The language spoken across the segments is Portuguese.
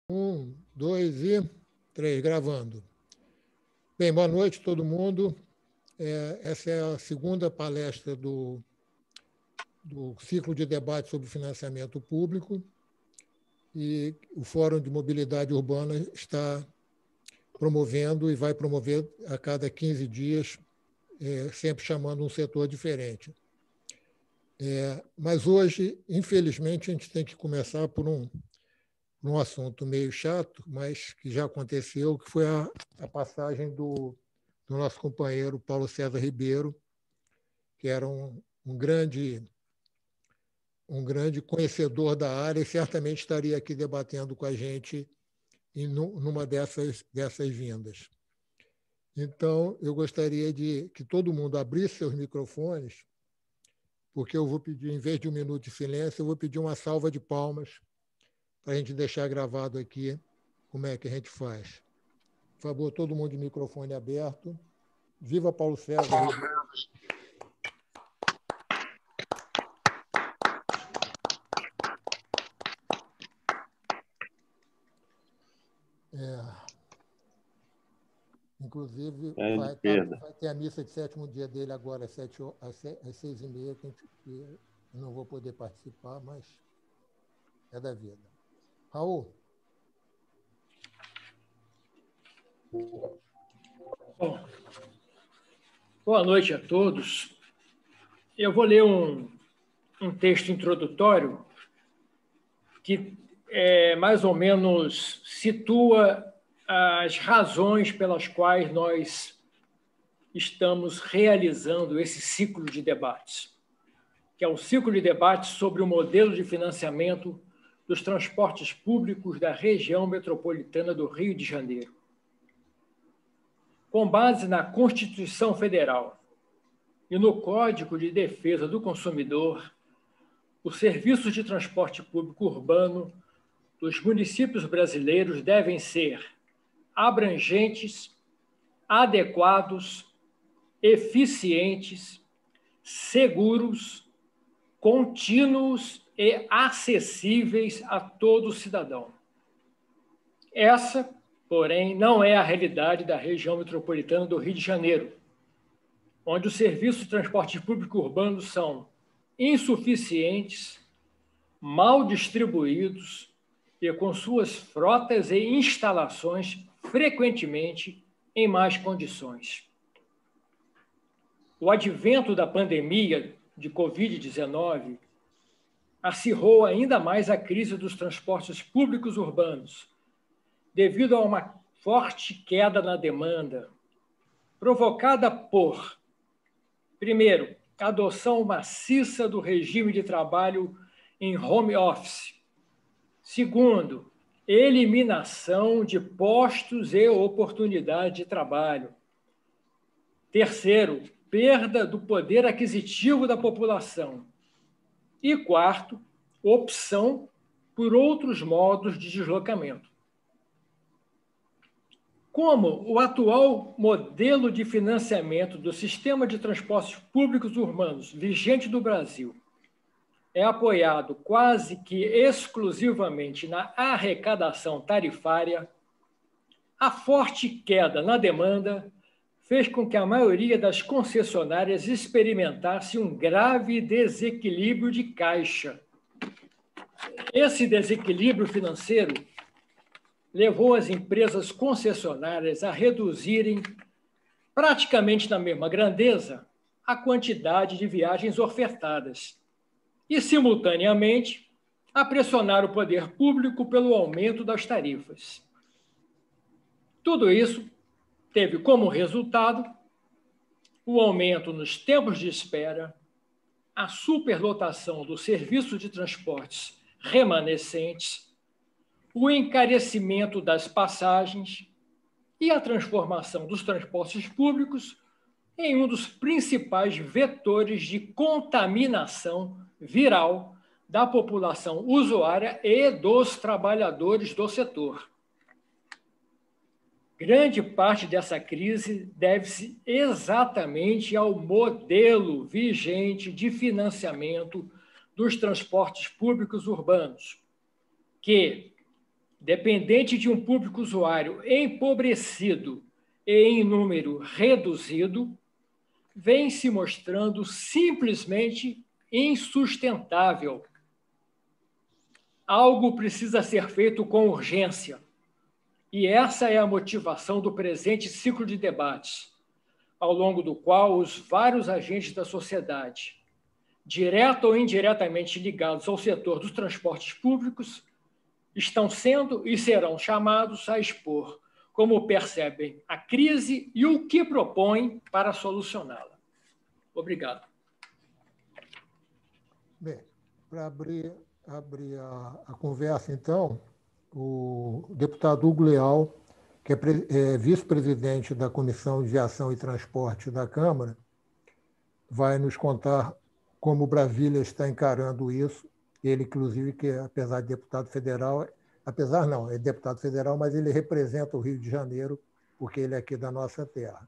Um, dois e três, gravando. Bem, boa noite, todo mundo. Essa é a segunda palestra do ciclo de debate sobre financiamento público e o Fórum de Mobilidade Urbana está promovendo e vai promover a cada 15 dias, sempre chamando um setor diferente. Mas hoje, infelizmente, a gente tem que começar por um assunto meio chato, mas que já aconteceu, que foi a passagem do nosso companheiro Paulo César Ribeiro, que era um grande conhecedor da área e certamente estaria aqui debatendo com a gente numa dessas vindas. Então, eu gostaria de que todo mundo abrisse seus microfones, porque eu vou pedir, em vez de 1 minuto de silêncio, eu vou pedir uma salva de palmas para a gente deixar gravado aqui como é que a gente faz. Por favor, todo mundo de microfone aberto. Viva Paulo César! Inclusive, vai ter a missa de sétimo dia dele agora, às 6h30, que eu não vou poder participar, mas é da vida. Raul? Bom, boa noite a todos. Eu vou ler um texto introdutório que mais ou menos situa as razões pelas quais nós estamos realizando esse ciclo de debates, que é um ciclo de debates sobre o modelo de financiamento dos transportes públicos da região metropolitana do Rio de Janeiro. Com base na Constituição Federal e no Código de Defesa do Consumidor, os serviços de transporte público urbano dos municípios brasileiros devem ser abrangentes, adequados, eficientes, seguros, contínuos e acessíveis a todo cidadão. Essa, porém, não é a realidade da região metropolitana do Rio de Janeiro, onde os serviços de transporte público urbano são insuficientes, mal distribuídos e com suas frotas e instalações frequentemente em más condições. O advento da pandemia de Covid-19 acirrou ainda mais a crise dos transportes públicos urbanos, devido a uma forte queda na demanda, provocada por, primeiro, a adoção maciça do regime de trabalho em home office. Segundo, eliminação de postos e oportunidade de trabalho. Terceiro, perda do poder aquisitivo da população. E quarto, opção por outros modos de deslocamento. Como o atual modelo de financiamento do sistema de transportes públicos urbanos vigente do Brasil é apoiado quase que exclusivamente na arrecadação tarifária, a forte queda na demanda fez com que a maioria das concessionárias experimentasse um grave desequilíbrio de caixa. Esse desequilíbrio financeiro levou as empresas concessionárias a reduzirem, praticamente na mesma grandeza, a quantidade de viagens ofertadas e, simultaneamente, a pressionar o poder público pelo aumento das tarifas. Tudo isso teve como resultado o aumento nos tempos de espera, a superlotação do serviço de transportes remanescentes, o encarecimento das passagens e a transformação dos transportes públicos em um dos principais vetores de contaminação viral da população usuária e dos trabalhadores do setor. Grande parte dessa crise deve-se exatamente ao modelo vigente de financiamento dos transportes públicos urbanos, que, dependente de um público usuário empobrecido e em número reduzido, vem se mostrando simplesmente insustentável. Algo precisa ser feito com urgência. E essa é a motivação do presente ciclo de debates, ao longo do qual os vários agentes da sociedade, direto ou indiretamente ligados ao setor dos transportes públicos, estão sendo e serão chamados a expor como percebem a crise e o que propõem para solucioná-la. Obrigado. Bem, para abrir a conversa, então, o deputado Hugo Leal, que é vice-presidente da Comissão de Ação e Transporte da Câmara, vai nos contar como Brasília está encarando isso. Ele, inclusive, que apesar de deputado federal, é deputado federal, mas ele representa o Rio de Janeiro, porque ele é aqui da nossa terra.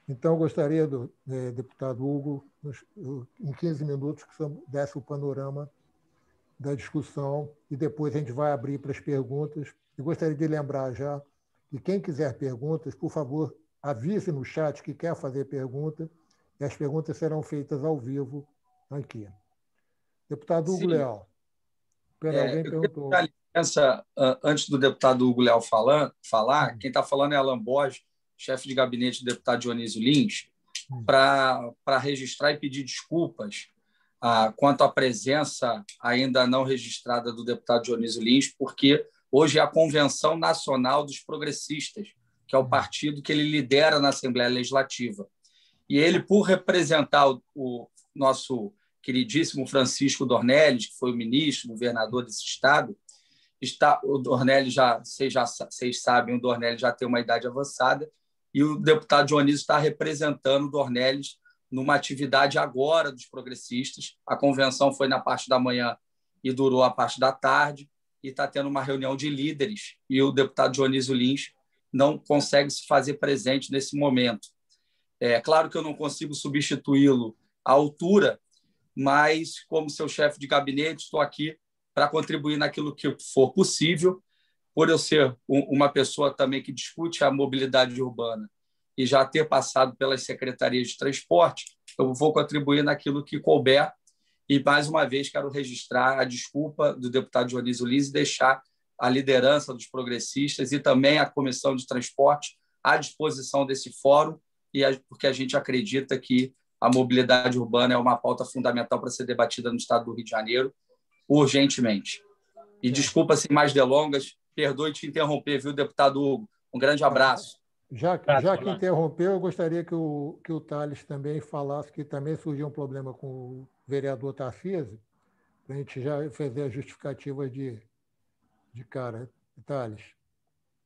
Então, gostaria do deputado Hugo, em 15 minutos, que desse o panorama da discussão e depois a gente vai abrir para as perguntas. Eu gostaria de lembrar já que quem quiser perguntas, por favor, avise no chat que quer fazer pergunta e as perguntas serão feitas ao vivo aqui. Deputado Hugo Leal. Alguém perguntou. Antes do deputado Hugo Leal falar, quem está falando é Alan Borges, chefe de gabinete do deputado Dionísio Lins, para registrar e pedir desculpas quanto à presença ainda não registrada do deputado Dionísio Lins, porque hoje é a Convenção Nacional dos Progressistas, que é o partido que ele lidera na Assembleia Legislativa. E ele, por representar o nosso queridíssimo Francisco Dornelles, que foi o ministro, governador desse estado, o Dornelles vocês sabem, o Dornelles já tem uma idade avançada, e o deputado Dionísio está representando o Dornelles numa atividade agora dos progressistas. A convenção foi na parte da manhã e durou a parte da tarde, e está tendo uma reunião de líderes, e o deputado Dionísio Lins não consegue se fazer presente nesse momento. É claro que eu não consigo substituí-lo à altura, mas, como seu chefe de gabinete, estou aqui para contribuir naquilo que for possível. Por eu ser uma pessoa também que discute a mobilidade urbana e já ter passado pelas secretarias de transporte, eu vou contribuir naquilo que couber. E, mais uma vez, quero registrar a desculpa do deputado Dionísio Lins e deixar a liderança dos progressistas e também a Comissão de Transporte à disposição desse fórum, porque a gente acredita que a mobilidade urbana é uma pauta fundamental para ser debatida no estado do Rio de Janeiro, urgentemente. E desculpa, sem mais delongas, perdoe te interromper, viu, deputado Hugo? Um grande abraço. Já que interrompeu, eu gostaria que o Thales também falasse que também surgiu um problema com o vereador Tarcísio, para a gente já fazer as justificativas de cara. Thales.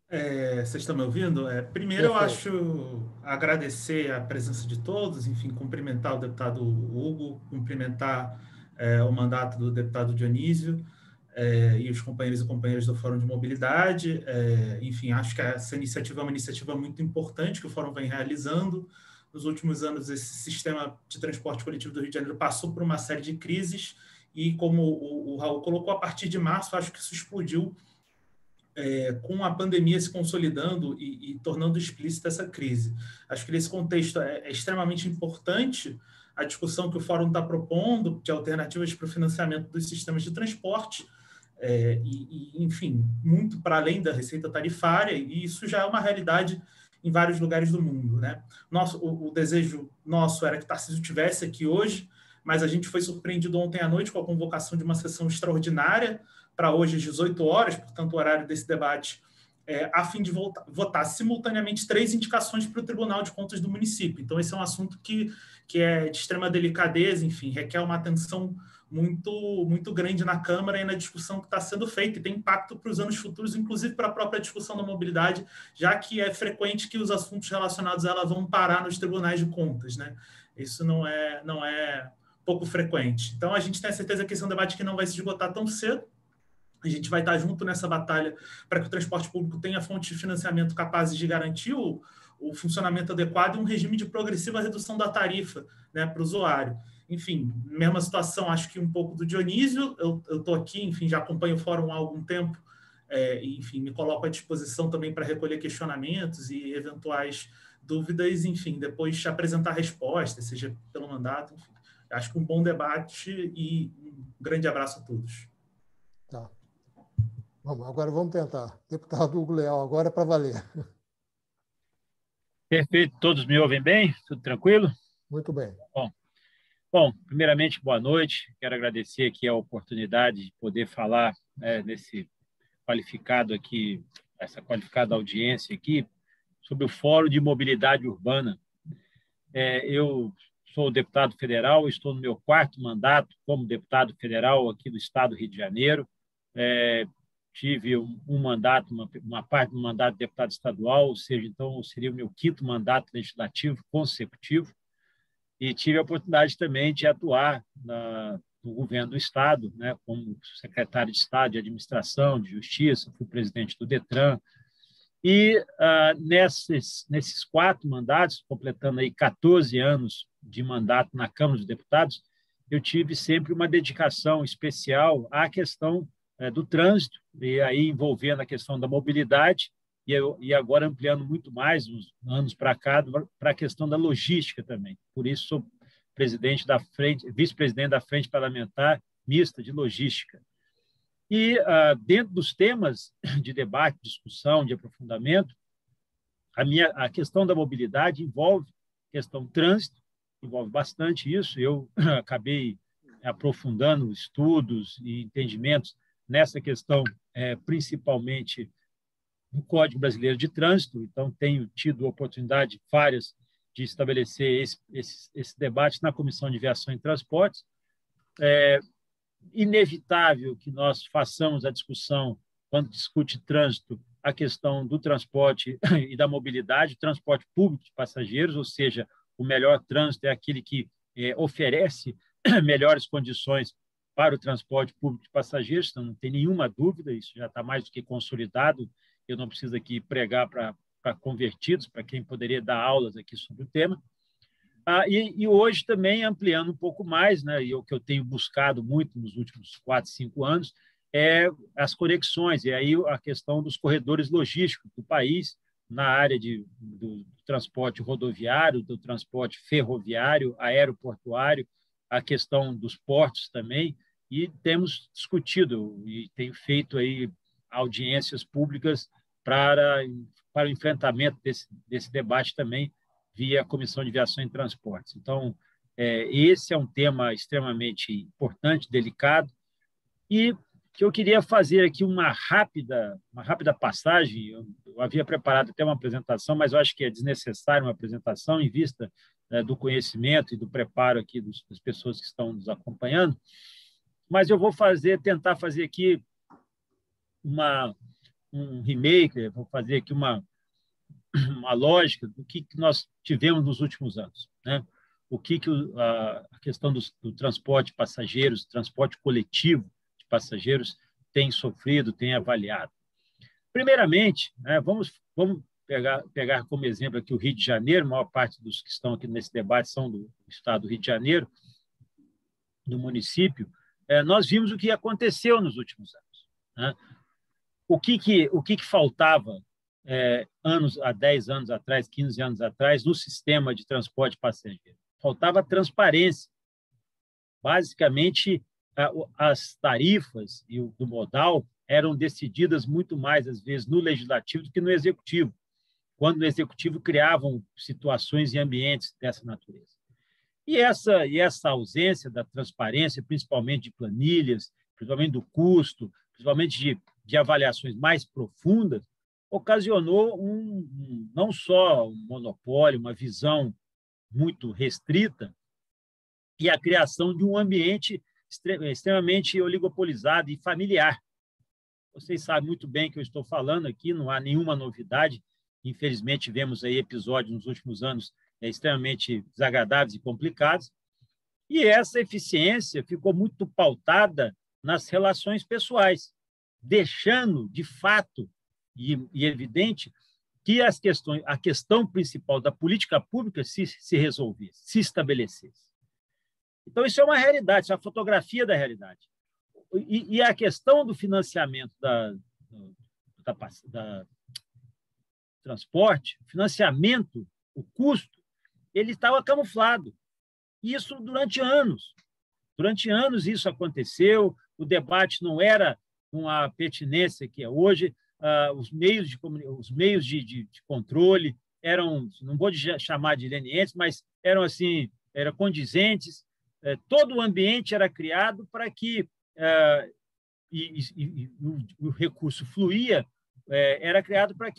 Vocês estão me ouvindo? Primeiro, eu acho agradecer a presença de todos, enfim, cumprimentar o deputado Hugo, cumprimentar o mandato do deputado Dionísio e os companheiros e companheiras do Fórum de Mobilidade. Enfim, acho que essa iniciativa é uma iniciativa muito importante que o Fórum vem realizando. Nos últimos anos, esse sistema de transporte coletivo do Rio de Janeiro passou por uma série de crises e, como o Raul colocou, a partir de março, acho que isso explodiu com a pandemia se consolidando e tornando explícita essa crise. Acho que nesse contexto é extremamente importante a discussão que o Fórum está propondo de alternativas para o financiamento dos sistemas de transporte, enfim, muito para além da receita tarifária, e isso já é uma realidade em vários lugares do mundo, né? O desejo nosso era que Tarcísio estivesse aqui hoje, mas a gente foi surpreendido ontem à noite com a convocação de uma sessão extraordinária para hoje às 18 horas, portanto, o horário desse debate, a fim de votar simultaneamente 3 indicações para o Tribunal de Contas do município. Então, esse é um assunto que é de extrema delicadeza, enfim, requer uma atenção muito, muito grande na Câmara e na discussão que está sendo feita, e tem impacto para os anos futuros, inclusive para a própria discussão da mobilidade, já que é frequente que os assuntos relacionados a ela vão parar nos tribunais de contas, né? Isso não é pouco frequente. Então, a gente tem a certeza que esse é um debate que não vai se esgotar tão cedo. A gente vai estar junto nessa batalha para que o transporte público tenha fontes de financiamento capazes de garantir o funcionamento adequado e um regime de progressiva redução da tarifa, né, para o usuário. Enfim, mesma situação, acho que um pouco do Dionísio. Eu estou aqui, enfim, já acompanho o fórum há algum tempo, enfim, me coloco à disposição também para recolher questionamentos e eventuais dúvidas, enfim, depois apresentar respostas, seja pelo mandato, enfim. Acho que um bom debate e um grande abraço a todos. Tá. Agora vamos tentar. Deputado Hugo Leal, agora é para valer. Perfeito. Todos me ouvem bem? Tudo tranquilo? Muito bem. Bom, primeiramente, boa noite. Quero agradecer aqui a oportunidade de poder falar nesse qualificado aqui, essa qualificada audiência aqui, sobre o Fórum de Mobilidade Urbana. Eu sou deputado federal, estou no meu 4º mandato como deputado federal aqui do Estado do Rio de Janeiro. Tive um mandato, uma parte do mandato de deputado estadual, ou seja, então seria o meu 5º mandato legislativo consecutivo, e tive a oportunidade também de atuar no governo do Estado, né, como secretário de Estado de Administração, de Justiça, fui presidente do Detran, e nesses 4 mandatos, completando aí 14 anos de mandato na Câmara dos Deputados, eu tive sempre uma dedicação especial à questão do trânsito, e aí envolvendo a questão da mobilidade, e agora ampliando muito mais, uns anos para cá, para a questão da logística também. Por isso, sou vice-presidente da Frente Parlamentar Mista de Logística. E, dentro dos temas de debate, discussão, de aprofundamento, a questão da mobilidade envolve a questão do trânsito, envolve bastante isso. Eu acabei aprofundando estudos e entendimentos nessa questão, principalmente no Código Brasileiro de Trânsito, então tenho tido oportunidade várias de estabelecer esse debate na Comissão de Viação e Transportes. É inevitável que nós façamos a discussão, quando discute trânsito, a questão do transporte e da mobilidade, o transporte público de passageiros, ou seja, o melhor trânsito é aquele que oferece melhores condições para o transporte público de passageiros, então não tem nenhuma dúvida, isso já está mais do que consolidado. Eu não preciso aqui pregar para convertidos, para quem poderia dar aulas aqui sobre o tema. E hoje também, ampliando um pouco mais, né, e o que eu tenho buscado muito nos últimos 4, 5 anos, é as conexões, e aí a questão dos corredores logísticos do país, na área do transporte rodoviário, do transporte ferroviário, aeroportuário, a questão dos portos também, e temos discutido e tenho feito aí audiências públicas para o enfrentamento desse debate também via a Comissão de Viação e Transportes. Então, esse é um tema extremamente importante, delicado, e que eu queria fazer aqui uma rápida passagem. Eu havia preparado até uma apresentação, mas eu acho que é desnecessária uma apresentação em vista do conhecimento e do preparo aqui das pessoas que estão nos acompanhando, mas eu vou tentar fazer aqui um remake, vou fazer aqui uma lógica do que nós tivemos nos últimos anos, né? O que a questão do transporte de passageiros, transporte coletivo de passageiros tem sofrido, tem avaliado. Primeiramente, né, vamos pegar como exemplo aqui o Rio de Janeiro. A maior parte dos que estão aqui nesse debate são do estado do Rio de Janeiro, do município. Nós vimos o que aconteceu nos últimos anos, né? O que faltava há 10 anos atrás, 15 anos atrás, no sistema de transporte passageiro? Faltava transparência. Basicamente, as tarifas e do modal eram decididas muito mais, às vezes, no legislativo do que no executivo, quando no executivo criavam situações e ambientes dessa natureza. E essa ausência da transparência, principalmente de planilhas, principalmente do custo, principalmente de avaliações mais profundas, ocasionou não só um monopólio, uma visão muito restrita, e a criação de um ambiente extremamente oligopolizado e familiar. Vocês sabem muito bem que eu estou falando aqui, não há nenhuma novidade. Infelizmente, tivemos aí episódios nos últimos anos extremamente desagradáveis e complicados, e essa eficiência ficou muito pautada nas relações pessoais, deixando, de fato, e evidente, que a questão principal da política pública se resolvesse, se estabelecesse. Então, isso é uma realidade, isso é uma fotografia da realidade. E a questão do financiamento da transporte, financiamento, o custo, ele estava camuflado. Isso durante anos. Durante anos isso aconteceu, o debate não era com a pertinência que é hoje, os meios de controle eram, não vou chamar de lenientes, mas eram assim, eram condizentes, todo o ambiente era criado para que o recurso fluía, era criado para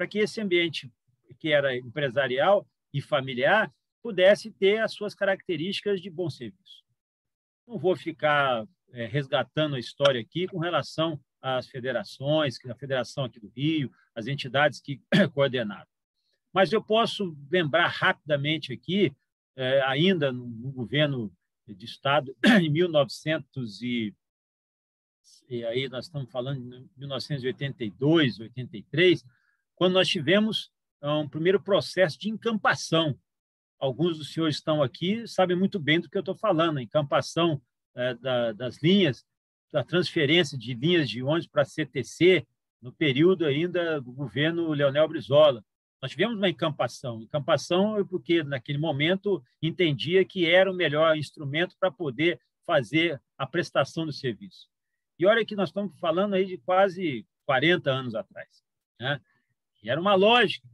que esse ambiente que era empresarial e familiar pudesse ter as suas características de bom serviço. Não vou ficar resgatando a história aqui com relação às federações, a Federação aqui do Rio, as entidades que coordenaram. Mas eu posso lembrar rapidamente aqui, ainda no governo de Estado, em 1900 e aí nós estamos falando de 1982, 83, quando nós tivemos um primeiro processo de encampação. Alguns dos senhores estão aqui sabem muito bem do que eu estou falando, a encampação das linhas, da transferência de linhas de ônibus para a CTC, no período ainda do governo Leonel Brizola. Nós tivemos uma encampação. Encampação porque, naquele momento, entendia que era o melhor instrumento para poder fazer a prestação do serviço. E olha que nós estamos falando aí de quase 40 anos atrás, né? E era uma lógica.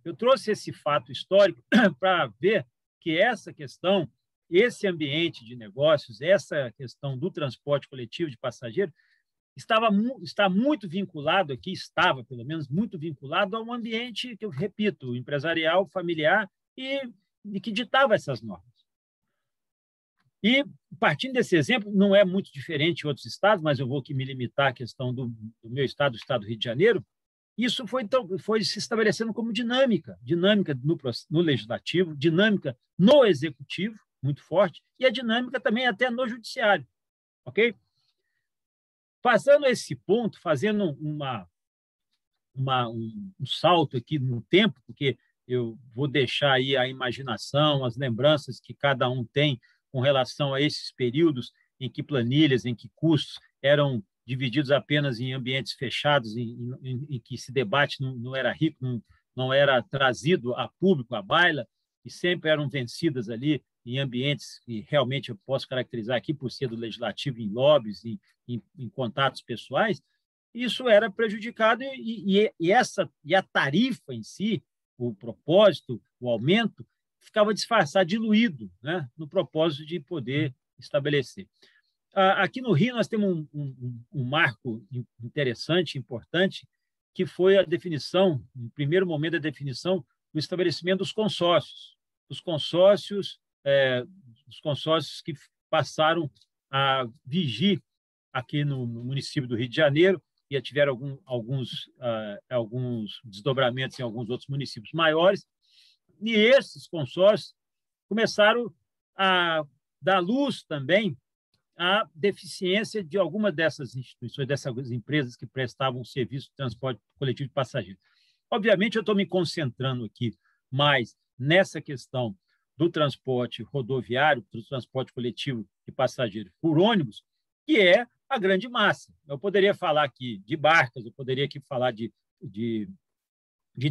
Eu trouxe esse fato histórico para ver que essa questão, esse ambiente de negócios, essa questão do transporte coletivo de passageiros, está muito vinculado aqui, estava, pelo menos, muito vinculado a um ambiente, que eu repito, empresarial, familiar, e que ditava essas normas. E, partindo desse exemplo, não é muito diferente em outros estados, mas eu vou aqui me limitar à questão do meu estado, do estado do Rio de Janeiro. Isso foi se estabelecendo como dinâmica no legislativo, dinâmica no executivo, muito forte, e a dinâmica também até no judiciário. Ok? Passando esse ponto, fazendo um salto aqui no tempo, porque eu vou deixar aí a imaginação, as lembranças que cada um tem com relação a esses períodos em que planilhas, em que custos eram divididos apenas em ambientes fechados, em que esse debate não era rico, não era trazido a público, à baila, e sempre eram vencidas ali em ambientes que realmente eu posso caracterizar aqui por ser do legislativo, em lobbies, em contatos pessoais. Isso era prejudicado e a tarifa em si, o propósito, o aumento, ficava disfarçado, diluído, né, no propósito de poder estabelecer. Aqui no Rio, nós temos um marco interessante, importante, que foi a definição, no primeiro momento, a definição do estabelecimento dos consórcios. Os consórcios que passaram a vigir aqui no município do Rio de Janeiro e tiveram alguns desdobramentos em alguns outros municípios maiores. E esses consórcios começaram a dar luz também à deficiência de alguma dessas instituições, dessas empresas que prestavam serviço de transporte coletivo de passageiros. Obviamente, eu estou me concentrando aqui mais nessa questão do transporte rodoviário, do transporte coletivo de passageiros por ônibus, que é a grande massa. Eu poderia falar aqui de barcas, eu poderia aqui falar de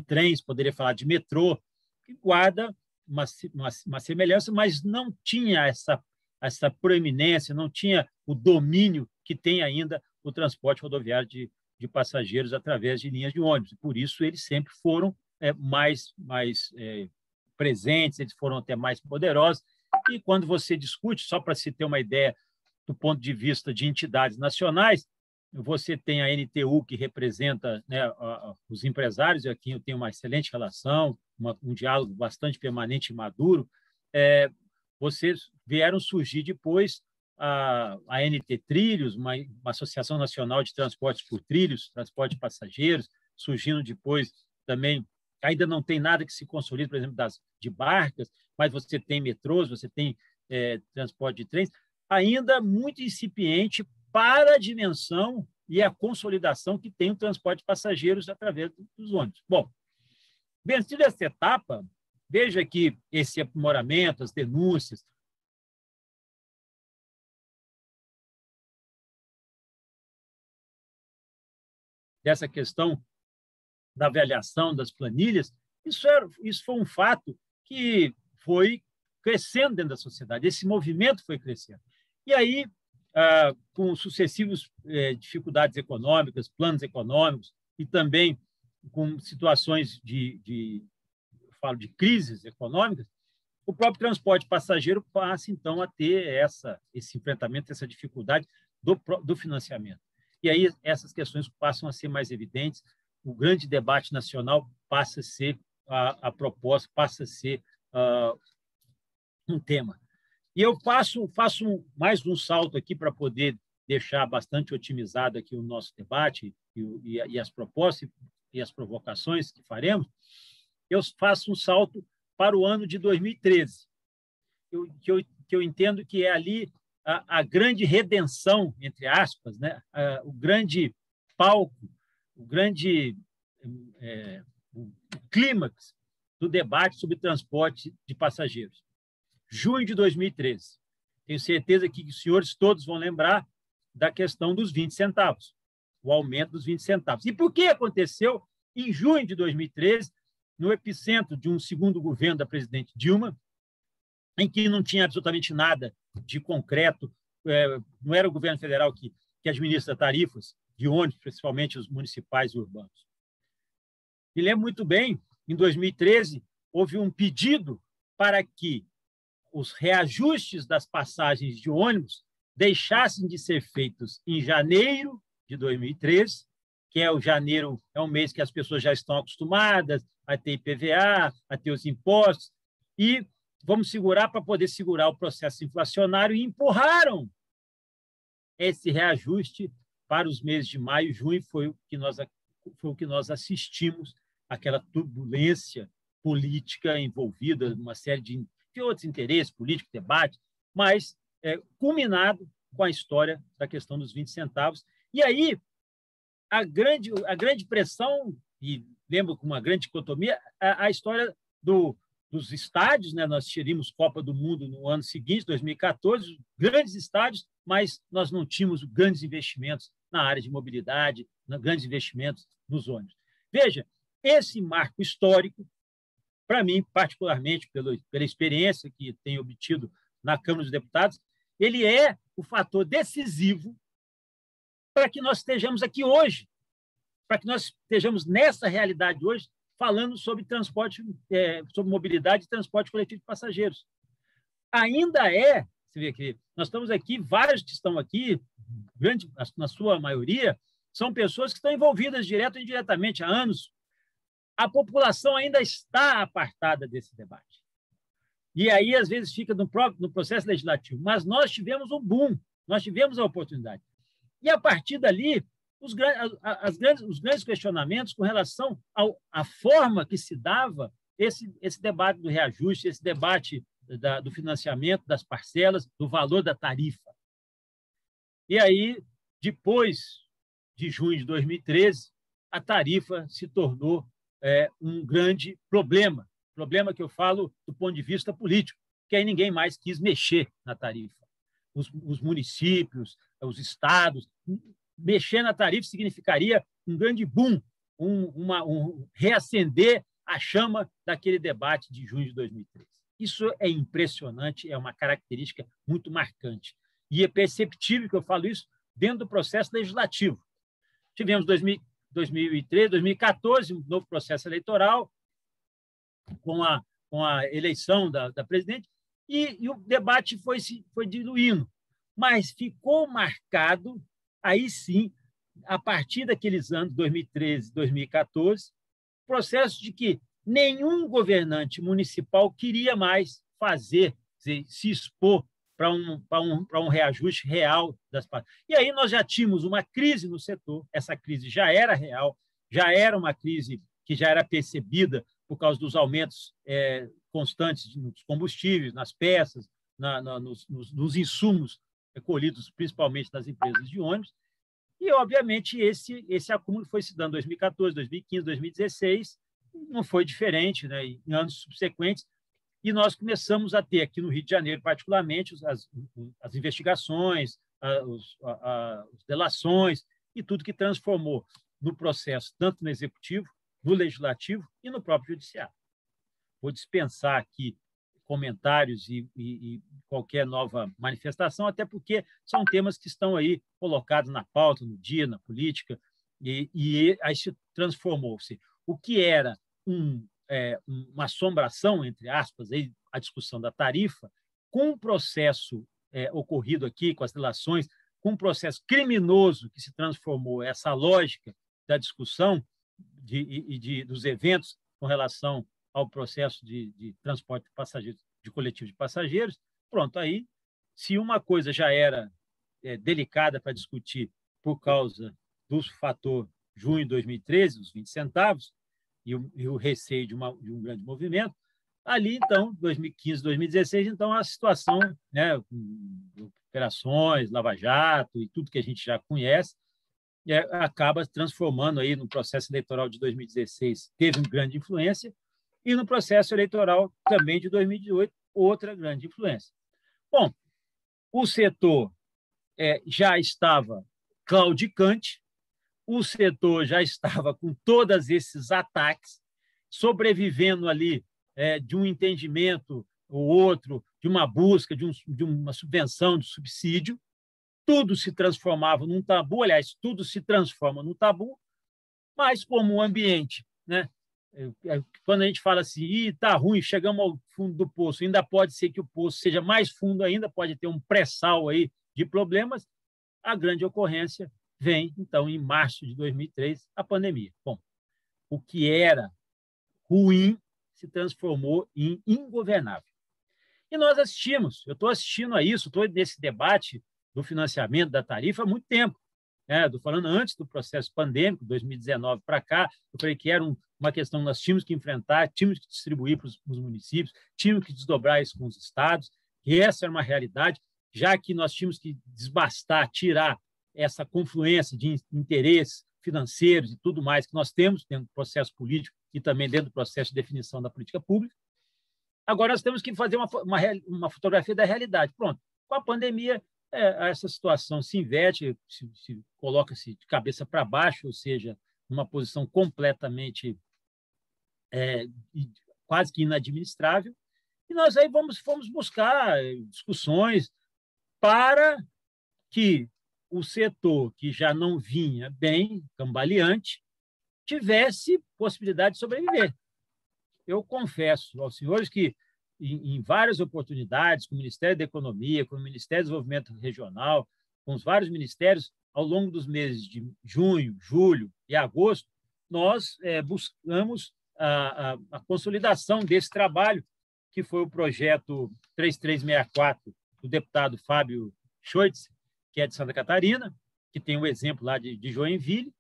trens, poderia falar de metrô, que guarda uma semelhança, mas não tinha essa proeminência, não tinha o domínio que tem ainda o transporte rodoviário de passageiros através de linhas de ônibus. Por isso, eles sempre foram mais presentes, eles foram até mais poderosos. E quando você discute, só para se ter uma ideia do ponto de vista de entidades nacionais, você tem a NTU, que representa, né, os empresários, e aqui eu tenho uma excelente relação, um diálogo bastante permanente e maduro. Vocês vieram surgir depois a NT Trilhos, uma Associação Nacional de Transportes por Trilhos, transporte de passageiros, surgindo depois também. Ainda não tem nada que se consolide, por exemplo, de barcas, mas você tem metrôs, você tem transporte de trens, ainda muito incipiente para a dimensão e a consolidação que tem o transporte de passageiros através dos ônibus. Bom, vencida essa etapa, veja que esse aprimoramento, as denúncias, dessa questão da avaliação das planilhas, isso foi um fato que foi crescendo dentro da sociedade, esse movimento foi crescendo. E aí, com sucessivas dificuldades econômicas, planos econômicos, e também com situações eu falo de crises econômicas, o próprio transporte passageiro passa, então, a ter esse enfrentamento, essa dificuldade do financiamento. E aí essas questões passam a ser mais evidentes, o grande debate nacional passa a ser a proposta, passa a ser um tema. E eu faço mais um salto aqui para poder deixar bastante otimizado aqui o nosso debate e as propostas e as provocações que faremos. Eu faço um salto para o ano de 2013, que eu entendo que é ali a grande redenção, entre aspas, né? O grande palco, o grande o clímax do debate sobre transporte de passageiros. Junho de 2013. Tenho certeza que os senhores todos vão lembrar da questão dos 20 centavos, o aumento dos 20 centavos. E por que aconteceu em junho de 2013, no epicentro de um segundo governo da presidente Dilma, em que não tinha absolutamente nada de concreto, não era o governo federal que administra tarifas de ônibus, principalmente os municipais e urbanos. Me lembro muito bem, em 2013, houve um pedido para que os reajustes das passagens de ônibus deixassem de ser feitos em janeiro de 2013, que é um mês que as pessoas já estão acostumadas a ter IPVA, a ter os impostos, e vamos segurar para poder segurar o processo inflacionário, e empurraram esse reajuste para os meses de maio e junho. Foi o que nós assistimos, aquela turbulência política envolvida, uma série de outros interesses políticos, debate, mas culminado com a história da questão dos 20 centavos. E aí, a grande pressão, e lembro com uma grande dicotomia, a história dos estádios, né? Nós teríamos Copa do Mundo no ano seguinte, 2014, grandes estádios, mas nós não tínhamos grandes investimentos na área de mobilidade, grandes investimentos nos ônibus. Veja, esse marco histórico, para mim, particularmente pela experiência que tenho obtido na Câmara dos Deputados, ele é o fator decisivo para que nós estejamos aqui hoje, para que nós estejamos nessa realidade hoje, falando sobre transporte, sobre mobilidade e transporte coletivo de passageiros. Ainda você vê que nós estamos aqui, vários que estão aqui, na sua maioria, são pessoas que estão envolvidas direto ou indiretamente há anos. A população ainda está apartada desse debate. E aí, às vezes, fica no processo legislativo. Mas nós tivemos um boom, nós tivemos a oportunidade. E, a partir dali, os grandes questionamentos com relação à forma que se dava esse debate do reajuste, esse debate do financiamento, das parcelas, do valor da tarifa. E aí, depois de junho de 2013, a tarifa se tornou um grande problema que eu falo do ponto de vista político, que aí ninguém mais quis mexer na tarifa. Os municípios, os estados, mexer na tarifa significaria um grande boom, reacender a chama daquele debate de junho de 2013. Isso é impressionante, é uma característica muito marcante. E é perceptível que eu falo isso dentro do processo legislativo. Tivemos 2013, 2014, um novo processo eleitoral, com a eleição da presidente, e o debate foi diluindo. Mas ficou marcado, aí sim, a partir daqueles anos, 2013, 2014, processo de que nenhum governante municipal queria mais se expor para um reajuste real das partes. E aí nós já tínhamos uma crise no setor, essa crise já era real, já era uma crise que já era percebida por causa dos aumentos constantes nos combustíveis, nas peças, nos insumos colhidos principalmente nas empresas de ônibus. E, obviamente, esse acúmulo foi se dando em 2014, 2015, 2016, não foi diferente, né? Em anos subsequentes, e nós começamos a ter, aqui no Rio de Janeiro, particularmente, as investigações, as delações e tudo que transformou no processo, tanto no Executivo, no Legislativo e no próprio Judiciário. Vou dispensar aqui comentários e qualquer nova manifestação, até porque são temas que estão aí colocados na pauta, no dia, na política, e aí se transformou-se. O que era uma assombração, entre aspas, aí, a discussão da tarifa, com o processo ocorrido aqui, com as relações, com um processo criminoso que se transformou essa lógica da discussão dos eventos com relação ao processo de transporte de passageiros, de coletivo de passageiros. Pronto, aí, se uma coisa já era delicada para discutir por causa do fator junho de 2013, os 20 centavos, e o receio de um grande movimento, ali, então, 2015, 2016, então, a situação, né, operações, Lava Jato e tudo que a gente já conhece, acaba transformando aí no processo eleitoral de 2016, teve uma grande influência, e no processo eleitoral também de 2018, outra grande influência. Bom, o setor já estava claudicante, o setor já estava com todos esses ataques, sobrevivendo ali de um entendimento ou outro, de uma busca, de uma subvenção, de subsídio. Tudo se transformava num tabu, aliás, tudo se transforma num tabu, mas como o ambiente, né? Quando a gente fala assim, está ruim, chegamos ao fundo do poço, ainda pode ser que o poço seja mais fundo ainda, pode ter um pré-sal aí de problemas, a grande ocorrência vem, então, em março de 2003, a pandemia. Bom, o que era ruim se transformou em ingovernável. E nós assistimos, eu estou assistindo a isso, estou nesse debate do financiamento da tarifa há muito tempo. Estou falando antes do processo pandêmico, 2019 para cá, eu falei que era uma questão que nós tínhamos que enfrentar, tínhamos que distribuir para os municípios, tínhamos que desdobrar isso com os estados, e essa era uma realidade, já que nós tínhamos que desbastar, tirar essa confluência de interesses financeiros e tudo mais que nós temos dentro do processo político e também dentro do processo de definição da política pública. Agora nós temos que fazer uma fotografia da realidade. Pronto, com a pandemia, essa situação se inverte, se coloca-se de cabeça para baixo, ou seja, numa posição completamente quase que inadministrável, e nós aí fomos buscar discussões para que o setor que já não vinha bem, cambaleante, tivesse possibilidade de sobreviver. Eu confesso aos senhores que, em várias oportunidades, com o Ministério da Economia, com o Ministério do Desenvolvimento Regional, com os vários ministérios, ao longo dos meses de junho, julho e agosto, nós buscamos a consolidação desse trabalho, que foi o projeto 3364 do deputado Fábio Schoitz, que é de Santa Catarina, que tem um exemplo lá de Joinville,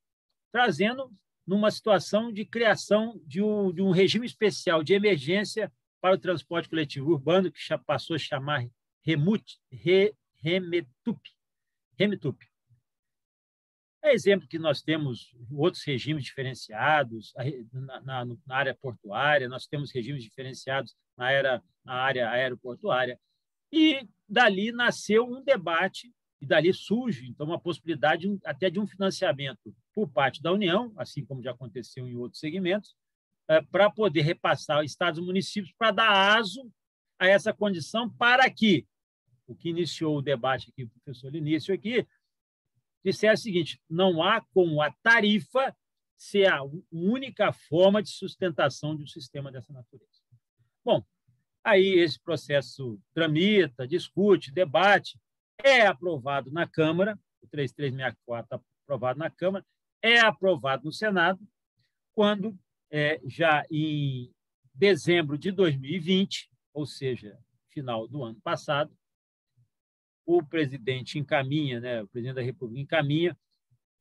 trazendo numa situação de criação de um regime especial de emergência para o transporte coletivo urbano, que passou a chamar Remetup. É exemplo que nós temos outros regimes diferenciados na área portuária, nós temos regimes diferenciados na área aeroportuária, e dali nasceu um debate, e dali surge, então, uma possibilidade até de um financiamento por parte da União, assim como já aconteceu em outros segmentos, para poder repassar estados e municípios para dar aso a essa condição, para que o que iniciou o debate aqui, o professor Linício aqui, dissesse o seguinte: não há como a tarifa ser a única forma de sustentação de um sistema dessa natureza. Bom, aí esse processo tramita, discute, debate, é aprovado na Câmara, o 3364 aprovado na Câmara, é aprovado no Senado, quando, já em dezembro de 2020, ou seja, final do ano passado, o presidente encaminha, o presidente da República encaminha,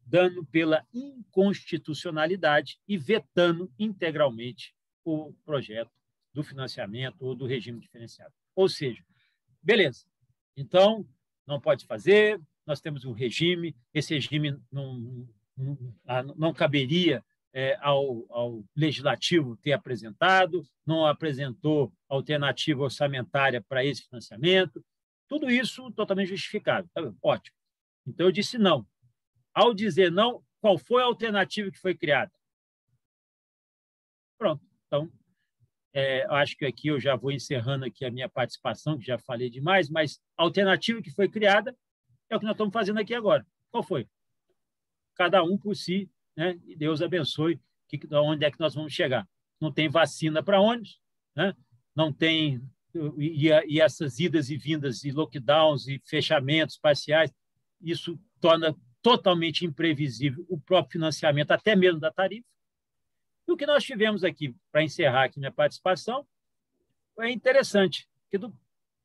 dando pela inconstitucionalidade e vetando integralmente o projeto do financiamento ou do regime diferenciado. Ou seja, beleza, então não pode fazer, nós temos um regime, esse regime não caberia ao legislativo ter apresentado, não apresentou alternativa orçamentária para esse financiamento, tudo isso totalmente justificável. Tá, ótimo. Então, eu disse não. Ao dizer não, qual foi a alternativa que foi criada? Pronto. Então, acho que aqui eu já vou encerrando aqui a minha participação, que já falei demais, mas a alternativa que foi criada é o que nós estamos fazendo aqui agora. Qual foi? Cada um por si, né? E Deus abençoe onde é que nós vamos chegar. Não tem vacina para ônibus, né? Não tem... E essas idas e vindas e lockdowns e fechamentos parciais, isso torna totalmente imprevisível o próprio financiamento, até mesmo da tarifa. E o que nós tivemos aqui, para encerrar aqui minha participação, é interessante, que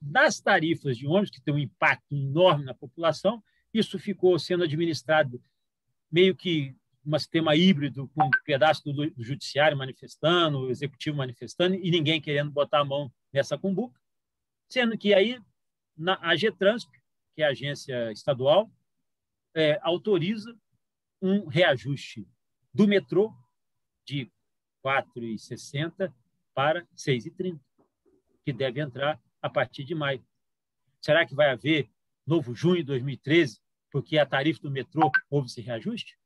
das tarifas de ônibus, que tem um impacto enorme na população, isso ficou sendo administrado meio que um sistema híbrido, com um pedaço do judiciário manifestando, o executivo manifestando, e ninguém querendo botar a mão nessa cumbuca, sendo que aí a Getrans, que é a agência estadual, autoriza um reajuste do metrô de R$ 4,60 para R$ 6,30, que deve entrar a partir de maio. Será que vai haver novo junho de 2013, porque a tarifa do metrô houve esse reajuste?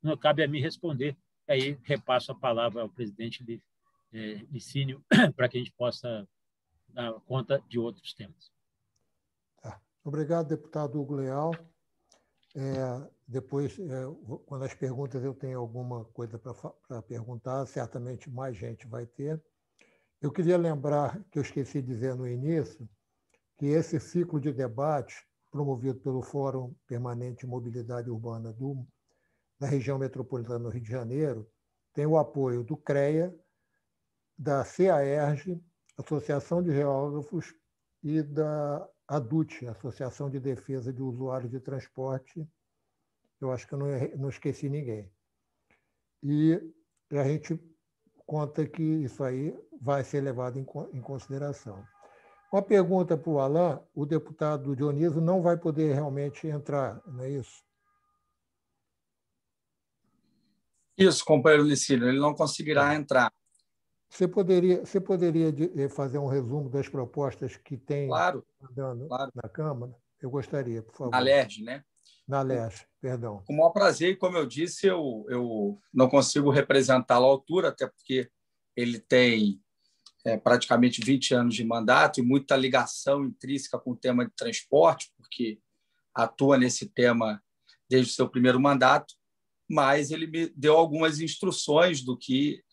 Não cabe a mim responder. Aí repasso a palavra ao presidente Licínio para que a gente possa dar conta de outros temas. Tá. Obrigado, deputado Hugo Leal. Depois, quando as perguntas eu tenho alguma coisa para perguntar, certamente mais gente vai ter. Eu queria lembrar, que eu esqueci de dizer no início, que esse ciclo de debate, promovido pelo Fórum Permanente de Mobilidade Urbana da região metropolitana do Rio de Janeiro, tem o apoio do CREA, da CAERJ, Associação de Geógrafos, e da ADUT, Associação de Defesa de Usuários de Transporte. Eu acho que eu não esqueci ninguém. E a gente conta que isso aí vai ser levado em consideração. Uma pergunta para o Alain: o deputado Dionísio não vai poder realmente entrar, não é isso? Isso, companheiro Licínio, ele não conseguirá entrar. Você poderia fazer um resumo das propostas que tem andando na Câmara? Eu gostaria, por favor. Na LERJ, né? Na LERJ, perdão. Com o maior prazer, e como eu disse, eu não consigo representá-lo à altura, até porque ele tem praticamente 20 anos de mandato e muita ligação intrínseca com o tema de transporte, porque atua nesse tema desde o seu primeiro mandato, mas ele me deu algumas instruções do que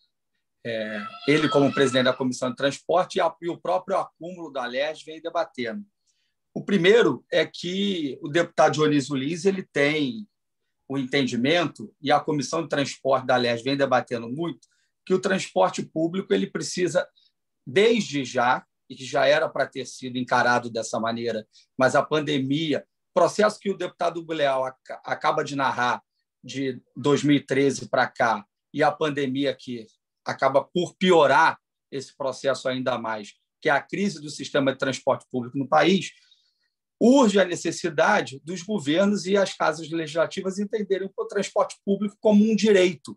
ele, como presidente da Comissão de Transporte, e o próprio acúmulo da LERJ vem debatendo. O primeiro é que o deputado Dionísio Lins ele tem o entendimento, e a Comissão de Transporte da LERJ vem debatendo muito, que o transporte público ele precisa, desde já, e que já era para ter sido encarado dessa maneira, mas a pandemia, processo que o deputado Hugo Leal acaba de narrar, de 2013 para cá, e a pandemia que acaba por piorar esse processo ainda mais, que é a crise do sistema de transporte público no país, urge a necessidade dos governos e as casas legislativas entenderem o transporte público como um direito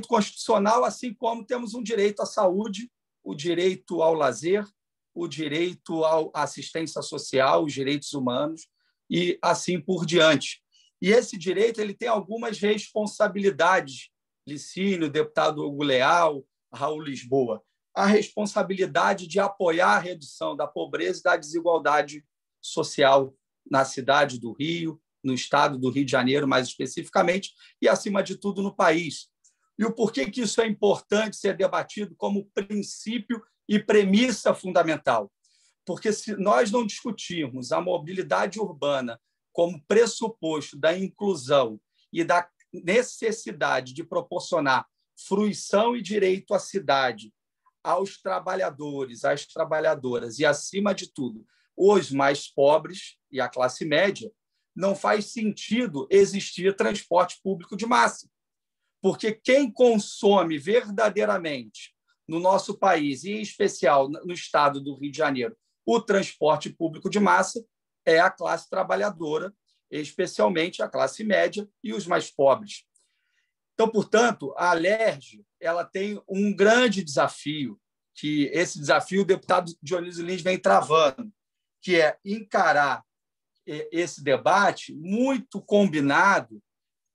constitucional, assim como temos um direito à saúde, o direito ao lazer, o direito à assistência social, os direitos humanos e assim por diante. E esse direito ele tem algumas responsabilidades, Licínio, deputado Hugo Leal, Raul Lisboa, a responsabilidade de apoiar a redução da pobreza e da desigualdade social na cidade do Rio, no estado do Rio de Janeiro, mais especificamente, e, acima de tudo, no país. E o porquê que isso é importante ser debatido como princípio e premissa fundamental. Porque se nós não discutirmos a mobilidade urbana como pressuposto da inclusão e da necessidade de proporcionar fruição e direito à cidade, aos trabalhadores, às trabalhadoras e, acima de tudo, os mais pobres e a classe média, não faz sentido existir transporte público de massa. Porque quem consome verdadeiramente no nosso país, e em especial no estado do Rio de Janeiro, o transporte público de massa é a classe trabalhadora, especialmente a classe média e os mais pobres. Então, portanto, a LERJ ela tem um grande desafio, que esse desafio o deputado Dionísio Lins vem travando, que é encarar esse debate muito combinado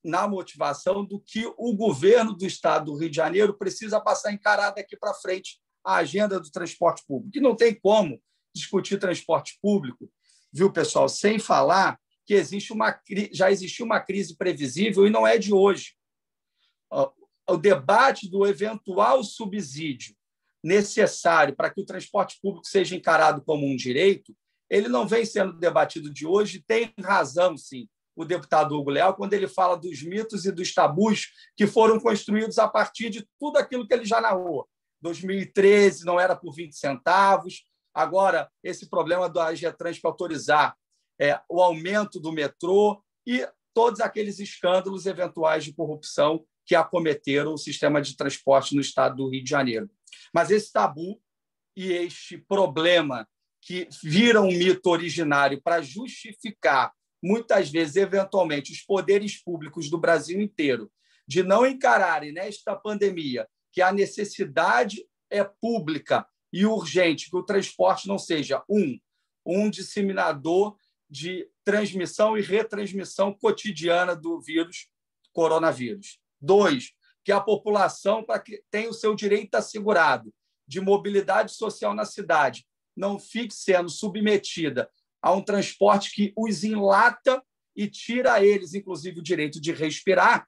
na motivação do que o governo do Estado do Rio de Janeiro precisa passar encarado daqui para frente a agenda do transporte público. E não tem como discutir transporte público, viu, pessoal, sem falar que já existiu uma crise previsível e não é de hoje. O debate do eventual subsídio necessário para que o transporte público seja encarado como um direito, ele não vem sendo debatido de hoje. Tem razão, sim, o deputado Hugo Leal, quando ele fala dos mitos e dos tabus que foram construídos a partir de tudo aquilo que ele já narrou. 2013 não era por 20 centavos, agora esse problema da Getrans para autorizar o aumento do metrô e todos aqueles escândalos eventuais de corrupção que acometeram o sistema de transporte no estado do Rio de Janeiro. Mas esse tabu e este problema que vira um mito originário para justificar, muitas vezes, eventualmente, os poderes públicos do Brasil inteiro de não encararem nesta pandemia que a necessidade é pública e urgente, que o transporte não seja um disseminador de transmissão e retransmissão cotidiana do coronavírus. 2, que a população, para que tenha o seu direito assegurado de mobilidade social na cidade, não fique sendo submetida a um transporte que os enlata e tira a eles, inclusive, o direito de respirar.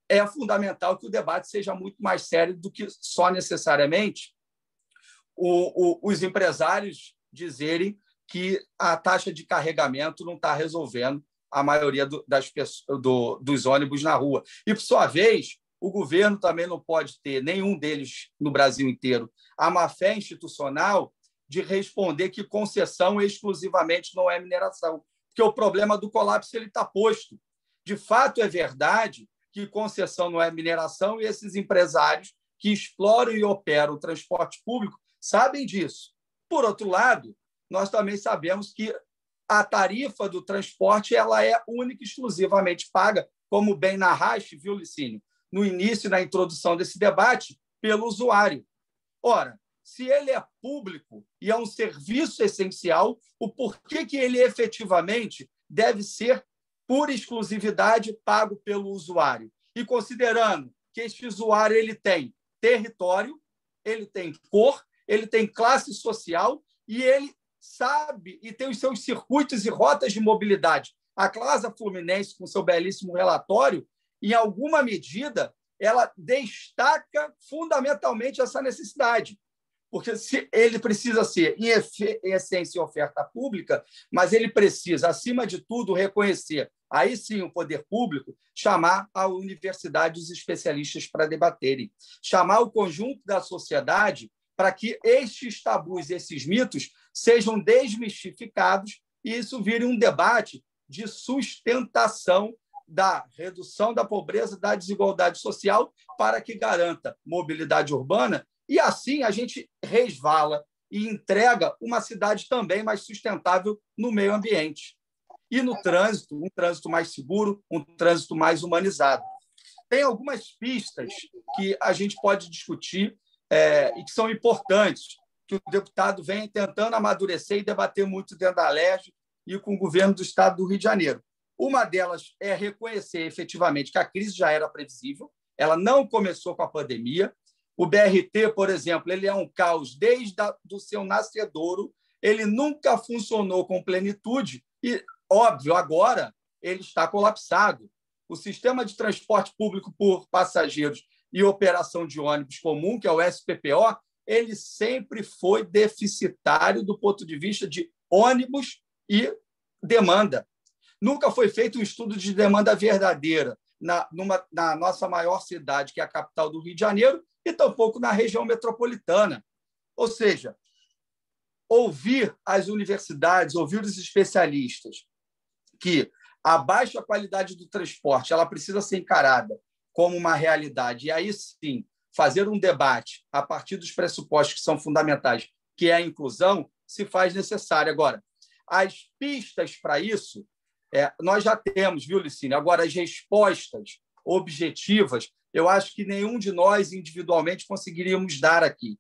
É fundamental que o debate seja muito mais sério do que só necessariamente os empresários dizerem que a taxa de carregamento não está resolvendo a maioria dos ônibus na rua. E, por sua vez, o governo também não pode ter, nenhum deles no Brasil inteiro, a má-fé institucional de responder que concessão exclusivamente não é mineração, porque o problema do colapso está posto. De fato, é verdade que concessão não é mineração e esses empresários que exploram e operam o transporte público sabem disso. Por outro lado, nós também sabemos que a tarifa do transporte ela é única e exclusivamente paga, como bem narraste, viu, Licínio, no início, na introdução desse debate, pelo usuário. Ora, se ele é público e é um serviço essencial, o porquê que ele efetivamente deve ser, por exclusividade, pago pelo usuário? E considerando que este usuário ele tem território, ele tem cor, ele tem classe social e ele sabe e tem os seus circuitos e rotas de mobilidade. A Clasa Fluminense, com seu belíssimo relatório, em alguma medida, ela destaca fundamentalmente essa necessidade. Porque ele precisa ser, em essência, oferta pública, mas ele precisa, acima de tudo, reconhecer, aí sim, o poder público, chamar a universidade os especialistas para debaterem, chamar o conjunto da sociedade para que estes tabus, esses mitos, sejam desmistificados e isso vire um debate de sustentação da redução da pobreza, da desigualdade social, para que garanta mobilidade urbana e, assim, a gente resvala e entrega uma cidade também mais sustentável no meio ambiente. E no trânsito, um trânsito mais seguro, um trânsito mais humanizado. Tem algumas pistas que a gente pode discutir e que são importantes, que o deputado vem tentando amadurecer e debater muito dentro da Alerj e com o governo do Estado do Rio de Janeiro. Uma delas é reconhecer efetivamente que a crise já era previsível, ela não começou com a pandemia. O BRT, por exemplo, ele é um caos desde o seu nascedouro, ele nunca funcionou com plenitude e, óbvio, agora ele está colapsado. O sistema de transporte público por passageiros e operação de ônibus comum, que é o SPPO, ele sempre foi deficitário do ponto de vista de ônibus e demanda. Nunca foi feito um estudo de demanda verdadeira na nossa maior cidade, que é a capital do Rio de Janeiro, e tampouco na região metropolitana. Ou seja, ouvir as universidades, ouvir os especialistas que a baixa qualidade do transporte ela precisa ser encarada como uma realidade, e aí sim fazer um debate a partir dos pressupostos que são fundamentais, que é a inclusão, se faz necessário. Agora, as pistas para isso, nós já temos, viu, Licínio? Agora, as respostas objetivas, eu acho que nenhum de nós individualmente conseguiríamos dar aqui.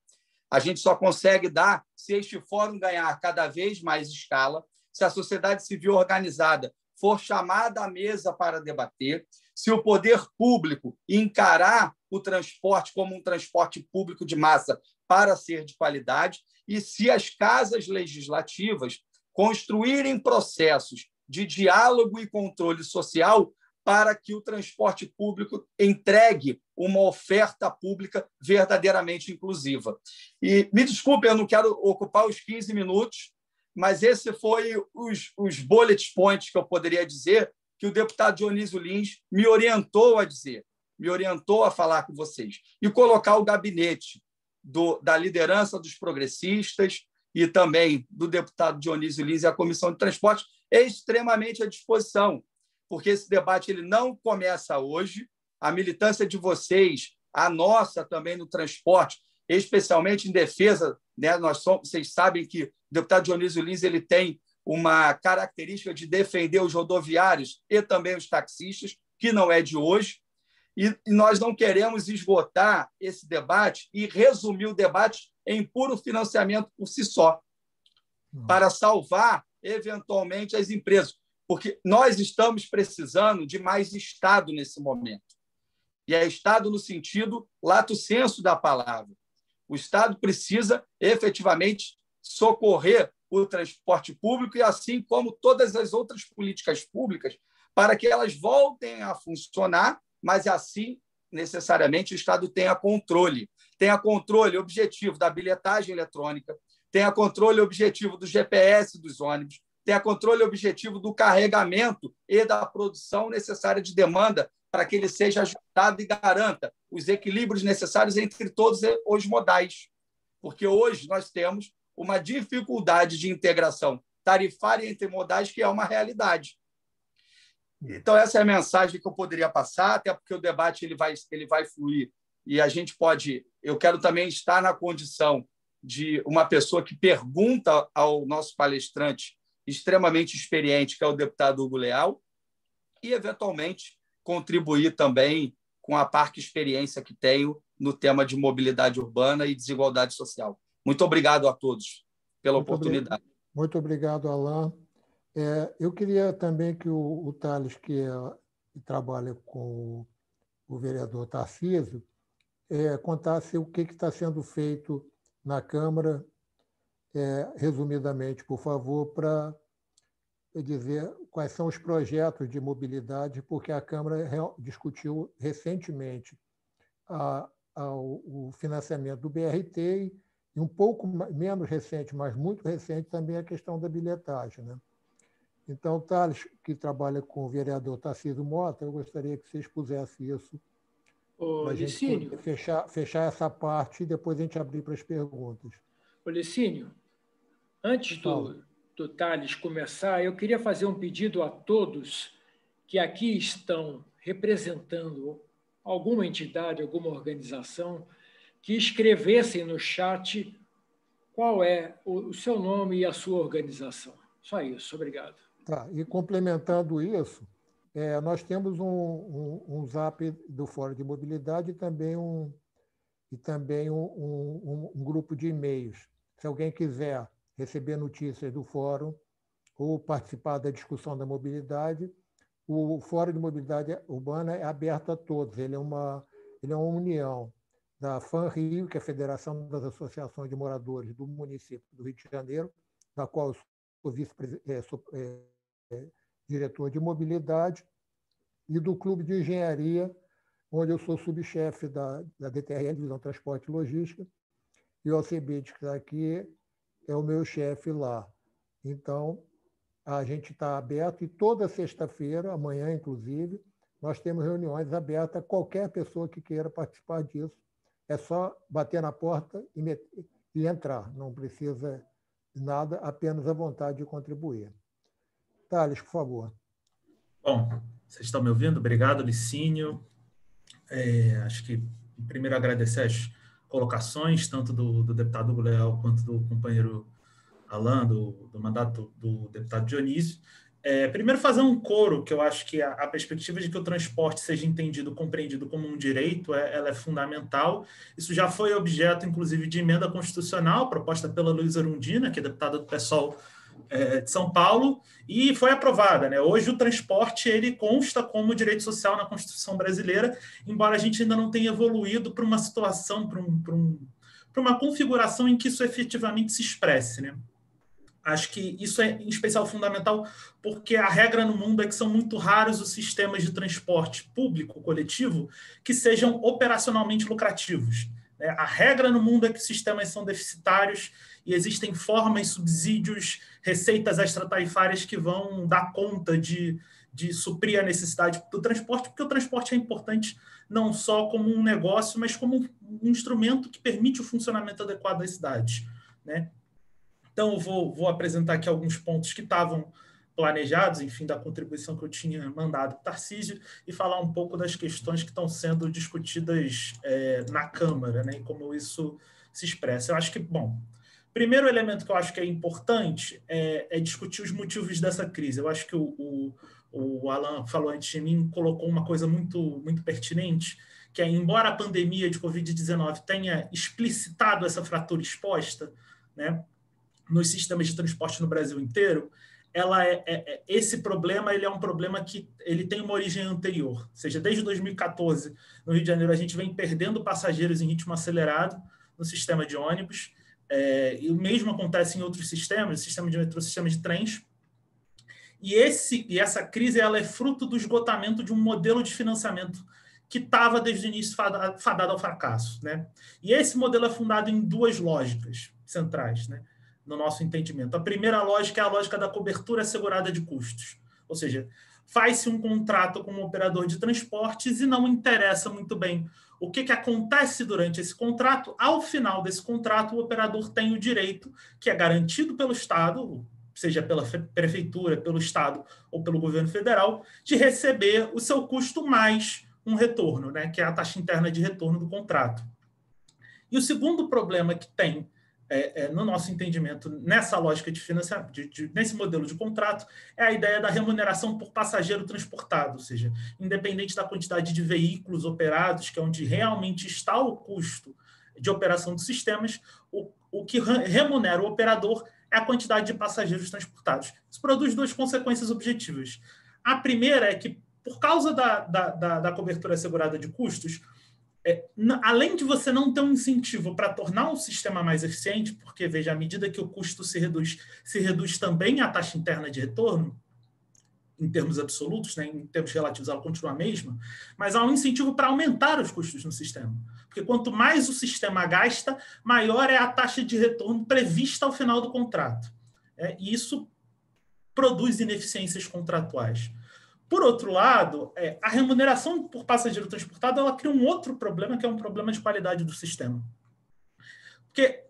A gente só consegue dar se este fórum ganhar cada vez mais escala, se a sociedade civil organizada for chamada à mesa para debater, se o poder público encarar o transporte como um transporte público de massa para ser de qualidade e se as casas legislativas construírem processos de diálogo e controle social para que o transporte público entregue uma oferta pública verdadeiramente inclusiva. E me desculpe, eu não quero ocupar os 15 minutos, mas esse foi os bullet points que eu poderia dizer que o deputado Dionísio Lins me orientou a dizer, me orientou a falar com vocês, e colocar o gabinete da liderança dos progressistas e também do deputado Dionísio Lins e a Comissão de Transporte extremamente à disposição, porque esse debate ele não começa hoje, a militância de vocês, a nossa também no transporte, especialmente em defesa, né? Vocês sabem que o deputado Dionísio Lins ele tem uma característica de defender os rodoviários e também os taxistas, que não é de hoje, e nós não queremos esgotar esse debate e resumir o debate em puro financiamento por si só, para salvar, eventualmente, as empresas, porque nós estamos precisando de mais Estado nesse momento. E é Estado no sentido lato sensu da palavra. O Estado precisa, efetivamente, socorrer o transporte público e assim como todas as outras políticas públicas para que elas voltem a funcionar, mas assim, necessariamente, o Estado tenha controle objetivo da bilhetagem eletrônica, tenha controle objetivo do GPS dos ônibus, tenha controle objetivo do carregamento e da produção necessária de demanda para que ele seja ajustado e garanta os equilíbrios necessários entre todos os modais. Porque hoje nós temos uma dificuldade de integração tarifária entre modais que é uma realidade. Então, essa é a mensagem que eu poderia passar, até porque o debate ele vai fluir e a gente pode... Eu quero também estar na condição de uma pessoa que pergunta ao nosso palestrante extremamente experiente, que é o deputado Hugo Leal, e, eventualmente, contribuir também com a parca experiência que tenho no tema de mobilidade urbana e desigualdade social. Muito obrigado a todos pela oportunidade. Muito obrigado, Alain. Eu queria também que o Thales, que trabalha com o vereador Tarcísio, contasse o que está sendo feito na Câmara, resumidamente, por favor, para dizer quais são os projetos de mobilidade, porque a Câmara discutiu recentemente o financiamento do BRT e um pouco menos recente, mas muito recente também a questão da bilhetagem, né? Então, Thales, que trabalha com o vereador Tarcísio Mota, eu gostaria que você expusesse isso para a gente fechar essa parte e depois a gente abrir para as perguntas. Ô, Licínio, antes do Thales começar, eu queria fazer um pedido a todos que aqui estão representando alguma entidade, alguma organização, que escrevessem no chat qual é o seu nome e a sua organização. Só isso, obrigado. Tá, e complementando isso, nós temos um zap do Fórum de Mobilidade e também um grupo de e-mails. Se alguém quiser receber notícias do Fórum ou participar da discussão da mobilidade, o Fórum de Mobilidade Urbana é aberto a todos. Ele é uma união da FANRIO, que é a Federação das Associações de Moradores do município do Rio de Janeiro, da qual eu sou diretor de mobilidade, e do Clube de Engenharia, onde eu sou subchefe da DTRL, Divisão Transporte e Logística, e o Alcebiades, que está aqui, é o meu chefe lá. Então, a gente está aberto e toda sexta-feira, amanhã inclusive, nós temos reuniões abertas a qualquer pessoa que queira participar disso. É só bater na porta e entrar. Não precisa de nada, apenas a vontade de contribuir. Thales, por favor. Bom, vocês estão me ouvindo? Obrigado, Licínio. Acho que, primeiro, agradecer as colocações, tanto do deputado Hugo Leal quanto do companheiro Alain, do mandato do deputado Dionísio. Primeiro, fazer um coro, que eu acho que a perspectiva de que o transporte seja entendido, compreendido como um direito, ela é fundamental. Isso já foi objeto, inclusive, de emenda constitucional, proposta pela Luísa Erundina, que é deputada do PSOL de São Paulo e foi aprovada, né? Hoje o transporte ele consta como direito social na Constituição brasileira, embora a gente ainda não tenha evoluído para uma situação, para uma configuração em que isso efetivamente se expresse, né? Acho que isso é, em especial, fundamental, porque a regra no mundo é que são muito raros os sistemas de transporte público, coletivo, que sejam operacionalmente lucrativos. A regra no mundo é que os sistemas são deficitários e existem formas, subsídios, receitas extratarifárias que vão dar conta de suprir a necessidade do transporte, porque o transporte é importante não só como um negócio, mas como um instrumento que permite o funcionamento adequado das cidades, né? Então, eu vou apresentar aqui alguns pontos que estavam planejados, enfim, da contribuição que eu tinha mandado para o Tarcísio, e falar um pouco das questões que estão sendo discutidas na Câmara, né, e como isso se expressa. Eu acho que, bom, primeiro elemento que eu acho que é importante é discutir os motivos dessa crise. Eu acho que o Alan falou antes de mim, colocou uma coisa muito, muito pertinente, que é, embora a pandemia de Covid-19 tenha explicitado essa fratura exposta, né, nos sistemas de transporte no Brasil inteiro, esse problema ele é um problema que ele tem uma origem anterior. Ou seja, desde 2014, no Rio de Janeiro, a gente vem perdendo passageiros em ritmo acelerado no sistema de ônibus, e o mesmo acontece em outros sistemas, sistema de metrô, sistema de trens. E essa crise ela é fruto do esgotamento de um modelo de financiamento que estava desde o início fadado ao fracasso, né? E esse modelo é fundado em duas lógicas centrais, né, no nosso entendimento. A primeira lógica é a lógica da cobertura assegurada de custos. Ou seja, faz-se um contrato com um operador de transportes e não interessa muito bem o que acontece durante esse contrato. Ao final desse contrato, o operador tem o direito, que é garantido pelo Estado, seja pela prefeitura, pelo Estado ou pelo governo federal, de receber o seu custo mais um retorno, né, que é a taxa interna de retorno do contrato. E o segundo problema que tem no nosso entendimento, nessa lógica de financiamento, nesse modelo de contrato, é a ideia da remuneração por passageiro transportado, ou seja, independente da quantidade de veículos operados, que é onde realmente está o custo de operação dos sistemas, o que remunera o operador é a quantidade de passageiros transportados. Isso produz duas consequências objetivas. A primeira é que, por causa da cobertura assegurada de custos, além de você não ter um incentivo para tornar o sistema mais eficiente, porque, veja, à medida que o custo se reduz também a taxa interna de retorno, em termos absolutos, né, em termos relativos, ela continua a mesma, mas há um incentivo para aumentar os custos no sistema. Porque quanto mais o sistema gasta, maior é a taxa de retorno prevista ao final do contrato. E isso produz ineficiências contratuais. Por outro lado, a remuneração por passageiro transportado ela cria um outro problema, que é um problema de qualidade do sistema. Porque,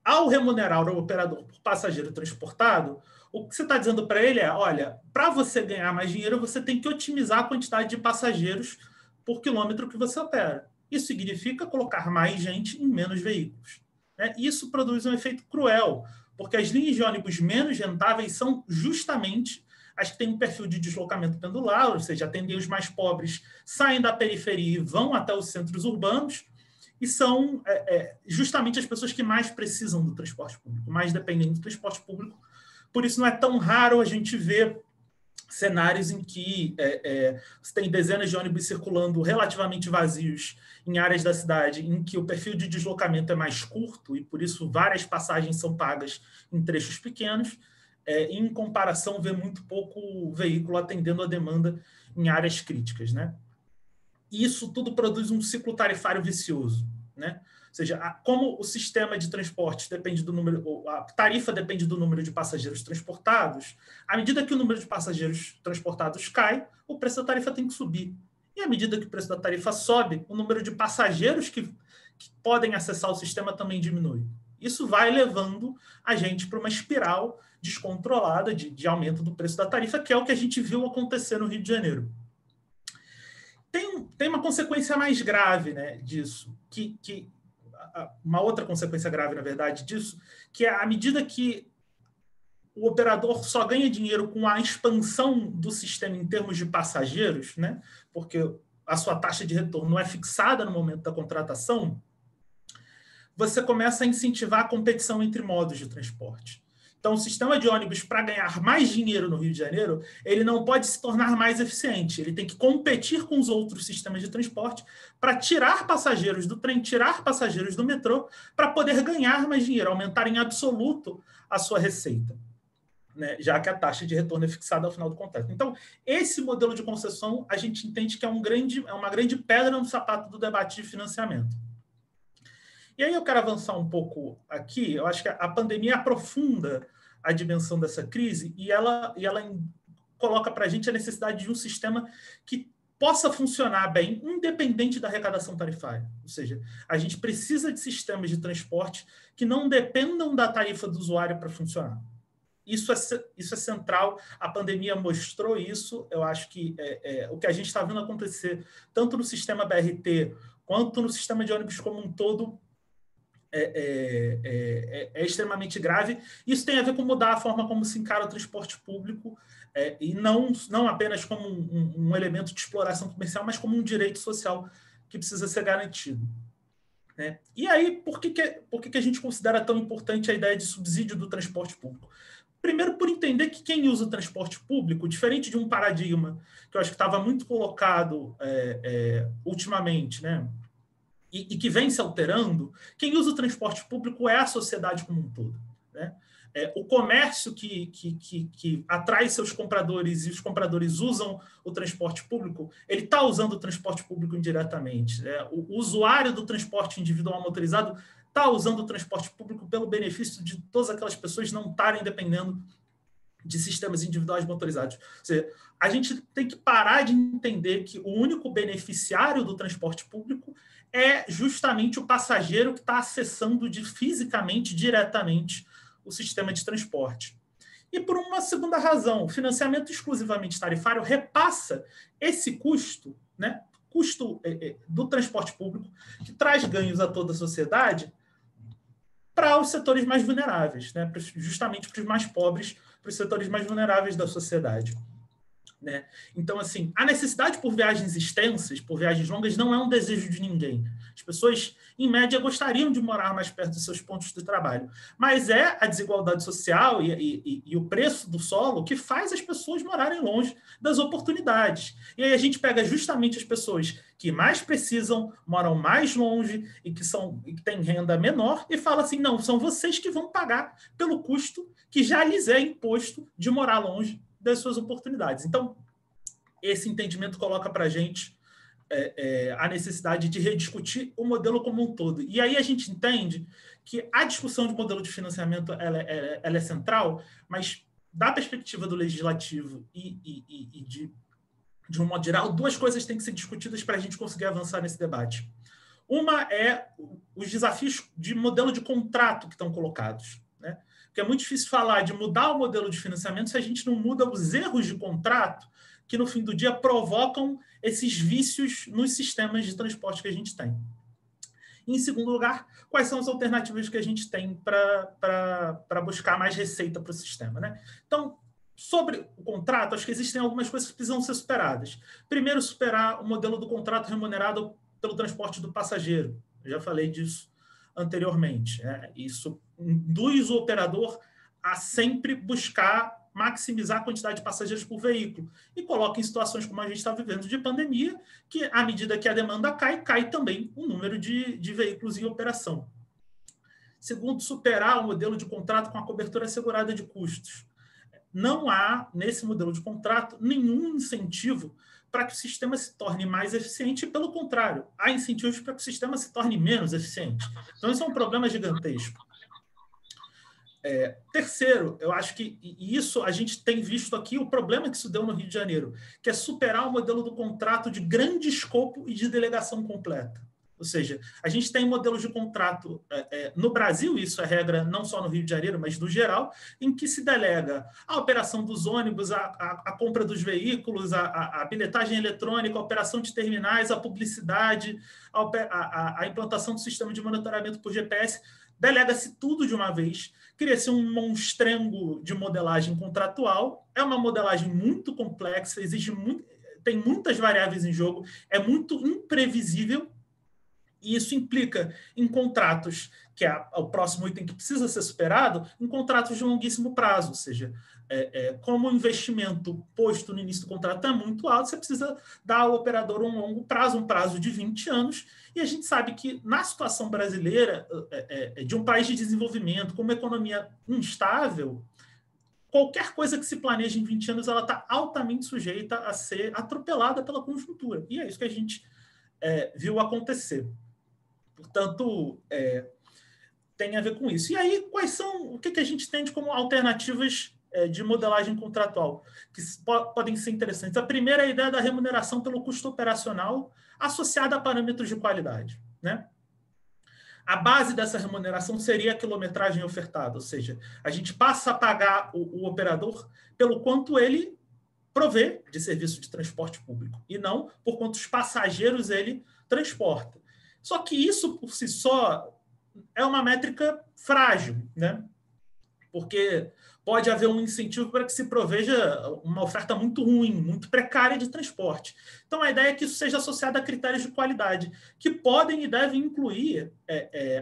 ao remunerar o operador por passageiro transportado, o que você está dizendo para ele é, olha, para você ganhar mais dinheiro, você tem que otimizar a quantidade de passageiros por quilômetro que você opera. Isso significa colocar mais gente em menos veículos, né? Isso produz um efeito cruel, porque as linhas de ônibus menos rentáveis são justamente as que têm um perfil de deslocamento pendular, ou seja, atendem os mais pobres, saem da periferia e vão até os centros urbanos, e são justamente as pessoas que mais precisam do transporte público, mais dependem do transporte público. Por isso não é tão raro a gente ver cenários em que você tem dezenas de ônibus circulando relativamente vazios em áreas da cidade em que o perfil de deslocamento é mais curto e, por isso, várias passagens são pagas em trechos pequenos, em comparação, vê muito pouco veículo atendendo a demanda em áreas críticas, né? E isso tudo produz um ciclo tarifário vicioso, né? Ou seja, como o sistema de transporte depende do número, a tarifa depende do número de passageiros transportados, à medida que o número de passageiros transportados cai, o preço da tarifa tem que subir. E à medida que o preço da tarifa sobe, o número de passageiros que podem acessar o sistema também diminui. Isso vai levando a gente para uma espiral descontrolada de aumento do preço da tarifa, que é o que a gente viu acontecer no Rio de Janeiro. Tem uma consequência mais grave, né, disso, uma outra consequência grave, na verdade, disso, que é à medida que o operador só ganha dinheiro com a expansão do sistema em termos de passageiros, né, porque a sua taxa de retorno não é fixada no momento da contratação, você começa a incentivar a competição entre modos de transporte. Então, o sistema de ônibus, para ganhar mais dinheiro no Rio de Janeiro, ele não pode se tornar mais eficiente. Ele tem que competir com os outros sistemas de transporte para tirar passageiros do trem, tirar passageiros do metrô, para poder ganhar mais dinheiro, aumentar em absoluto a sua receita, né? Já que a taxa de retorno é fixada ao final do contrato. Então, esse modelo de concessão, a gente entende que é uma grande pedra no sapato do debate de financiamento. E aí eu quero avançar um pouco aqui. Eu acho que a pandemia aprofunda a dimensão dessa crise e ela coloca para a gente a necessidade de um sistema que possa funcionar bem, independente da arrecadação tarifária. Ou seja, a gente precisa de sistemas de transporte que não dependam da tarifa do usuário para funcionar. Isso é central. A pandemia mostrou isso. Eu acho que o que a gente está vendo acontecer, tanto no sistema BRT quanto no sistema de ônibus como um todo, é extremamente grave. Isso tem a ver com mudar a forma como se encara o transporte público, e não apenas como um elemento de exploração comercial, mas como um direito social que precisa ser garantido, né? E aí, por que a gente considera tão importante a ideia de subsídio do transporte público? Primeiro, por entender que quem usa o transporte público, diferente de um paradigma que eu acho que estava muito colocado ultimamente, né? E que vem se alterando, quem usa o transporte público é a sociedade como um todo, né? O comércio que atrai seus compradores e os compradores usam o transporte público, ele está usando o transporte público indiretamente, né? O usuário do transporte individual motorizado está usando o transporte público pelo benefício de todas aquelas pessoas não estarem dependendo de sistemas individuais motorizados. Ou seja, a gente tem que parar de entender que o único beneficiário do transporte público é justamente o passageiro que está acessando fisicamente, diretamente, o sistema de transporte. E por uma segunda razão, o financiamento exclusivamente tarifário repassa esse custo, né, do transporte público, que traz ganhos a toda a sociedade, para os setores mais vulneráveis, né, justamente para os mais pobres, para os setores mais vulneráveis da sociedade, né? Então, assim, a necessidade por viagens extensas, por viagens longas, não é um desejo de ninguém. As pessoas, em média, gostariam de morar mais perto dos seus pontos de trabalho, mas é a desigualdade social e o preço do solo que faz as pessoas morarem longe das oportunidades. E aí a gente pega justamente as pessoas que mais precisam, moram mais longe e que têm renda menor e fala assim, não, são vocês que vão pagar pelo custo que já lhes é imposto de morar longe das suas oportunidades. Então, esse entendimento coloca para a gente a necessidade de rediscutir o modelo como um todo. E aí a gente entende que a discussão de modelo de financiamento ela é central, mas da perspectiva do legislativo e de um modo geral, duas coisas têm que ser discutidas para a gente conseguir avançar nesse debate. Uma é os desafios de modelo de contrato que estão colocados, né? Porque é muito difícil falar de mudar o modelo de financiamento se a gente não muda os erros de contrato que, no fim do dia, provocam esses vícios nos sistemas de transporte que a gente tem. E, em segundo lugar, quais são as alternativas que a gente tem para buscar mais receita para o sistema, né? Então, sobre o contrato, acho que existem algumas coisas que precisam ser superadas. Primeiro, superar o modelo do contrato remunerado pelo transporte do passageiro. Eu já falei disso anteriormente, né? Isso induz o operador a sempre buscar maximizar a quantidade de passageiros por veículo e coloca em situações como a gente está vivendo de pandemia, que à medida que a demanda cai também o número de veículos em operação. Segundo, superar o modelo de contrato com a cobertura assegurada de custos. Não há, nesse modelo de contrato, nenhum incentivo para que o sistema se torne mais eficiente, e, pelo contrário, há incentivos para que o sistema se torne menos eficiente. Então, isso é um problema gigantesco. Terceiro, eu acho que isso a gente tem visto aqui, o problema que isso deu no Rio de Janeiro, que é superar o modelo do contrato de grande escopo e de delegação completa. Ou seja, a gente tem modelos de contrato no Brasil, isso é regra não só no Rio de Janeiro, mas no geral, em que se delega a operação dos ônibus, a compra dos veículos, a bilhetagem eletrônica, a operação de terminais, a publicidade, a implantação do sistema de monitoramento por GPS, delega-se tudo de uma vez, cria-se um monstrengo de modelagem contratual, é uma modelagem muito complexa, tem muitas variáveis em jogo, é muito imprevisível, E isso implica em contratos, que é o próximo item que precisa ser superado, em contratos de longuíssimo prazo, ou seja, como o investimento posto no início do contrato é muito alto, você precisa dar ao operador um longo prazo, um prazo de 20 anos, e a gente sabe que na situação brasileira, de um país de desenvolvimento, com uma economia instável, qualquer coisa que se planeje em 20 anos, ela está altamente sujeita a ser atropelada pela conjuntura. E é isso que a gente viu acontecer. Portanto, tem a ver com isso. E aí, o que a gente tem como alternativas de modelagem contratual que podem ser interessantes? A primeira é a ideia da remuneração pelo custo operacional associada a parâmetros de qualidade, né? A base dessa remuneração seria a quilometragem ofertada, ou seja, a gente passa a pagar o operador pelo quanto ele provê de serviço de transporte público, e não por quantos passageiros ele transporta. Só que isso, por si só, é uma métrica frágil, né? Porque pode haver um incentivo para que se proveja uma oferta muito ruim, muito precária de transporte. Então, a ideia é que isso seja associado a critérios de qualidade, que podem e devem incluir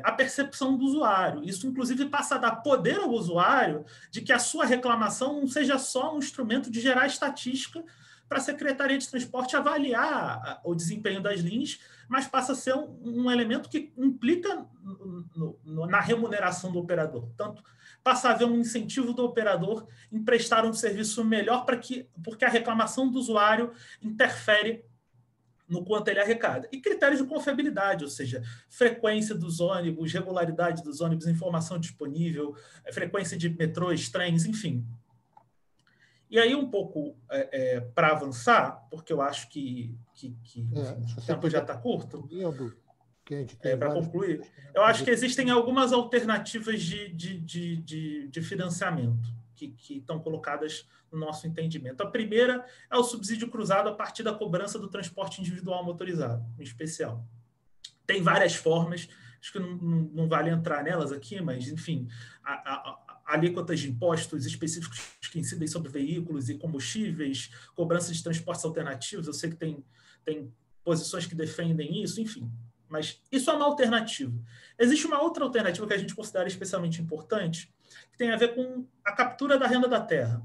a percepção do usuário. Isso, inclusive, passa a dar poder ao usuário de que a sua reclamação não seja só um instrumento de gerar estatística para a Secretaria de Transporte avaliar o desempenho das linhas, mas passa a ser um elemento que implica na remuneração do operador. Tanto passa a haver um incentivo do operador em prestar um serviço melhor porque a reclamação do usuário interfere no quanto ele arrecada. E critérios de confiabilidade, ou seja, frequência dos ônibus, regularidade dos ônibus, informação disponível, frequência de metrôs, trens, enfim. E aí, um pouco para avançar, porque eu acho que o tempo já está curto, para concluir, eu acho que existem algumas alternativas de financiamento que estão colocadas no nosso entendimento. A primeira é o subsídio cruzado a partir da cobrança do transporte individual motorizado, em especial. Tem várias formas, acho que não vale entrar nelas aqui, mas, enfim, alíquotas de impostos específicos que incidem sobre veículos e combustíveis, cobrança de transportes alternativos, eu sei que tem posições que defendem isso, enfim. Mas isso é uma alternativa. Existe uma outra alternativa que a gente considera especialmente importante, que tem a ver com a captura da renda da terra,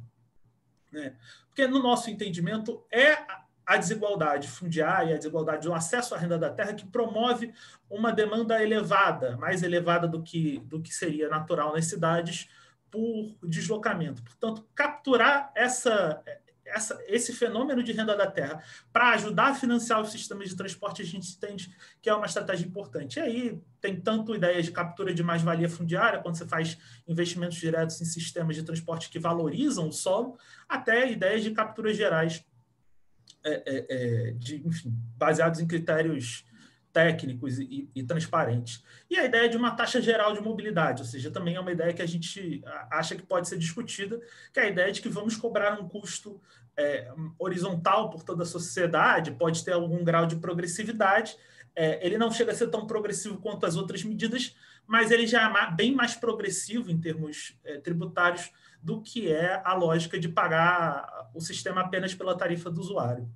né? Porque, no nosso entendimento, é a desigualdade fundiária, a desigualdade do acesso à renda da terra que promove uma demanda elevada, mais elevada do que seria natural nas cidades, por deslocamento. Portanto, capturar esse fenômeno de renda da terra para ajudar a financiar os sistemas de transporte, a gente entende que é uma estratégia importante. E aí tem tanto ideias de captura de mais-valia fundiária, quando você faz investimentos diretos em sistemas de transporte que valorizam o solo, até ideias de capturas gerais, enfim, baseados em critérios técnicos e transparentes. E a ideia de uma taxa geral de mobilidade, ou seja, também é uma ideia que a gente acha que pode ser discutida, que é a ideia de que vamos cobrar um custo horizontal por toda a sociedade, pode ter algum grau de progressividade, ele não chega a ser tão progressivo quanto as outras medidas, mas ele já é bem mais progressivo em termos tributários do que é a lógica de pagar o sistema apenas pela tarifa do usuário.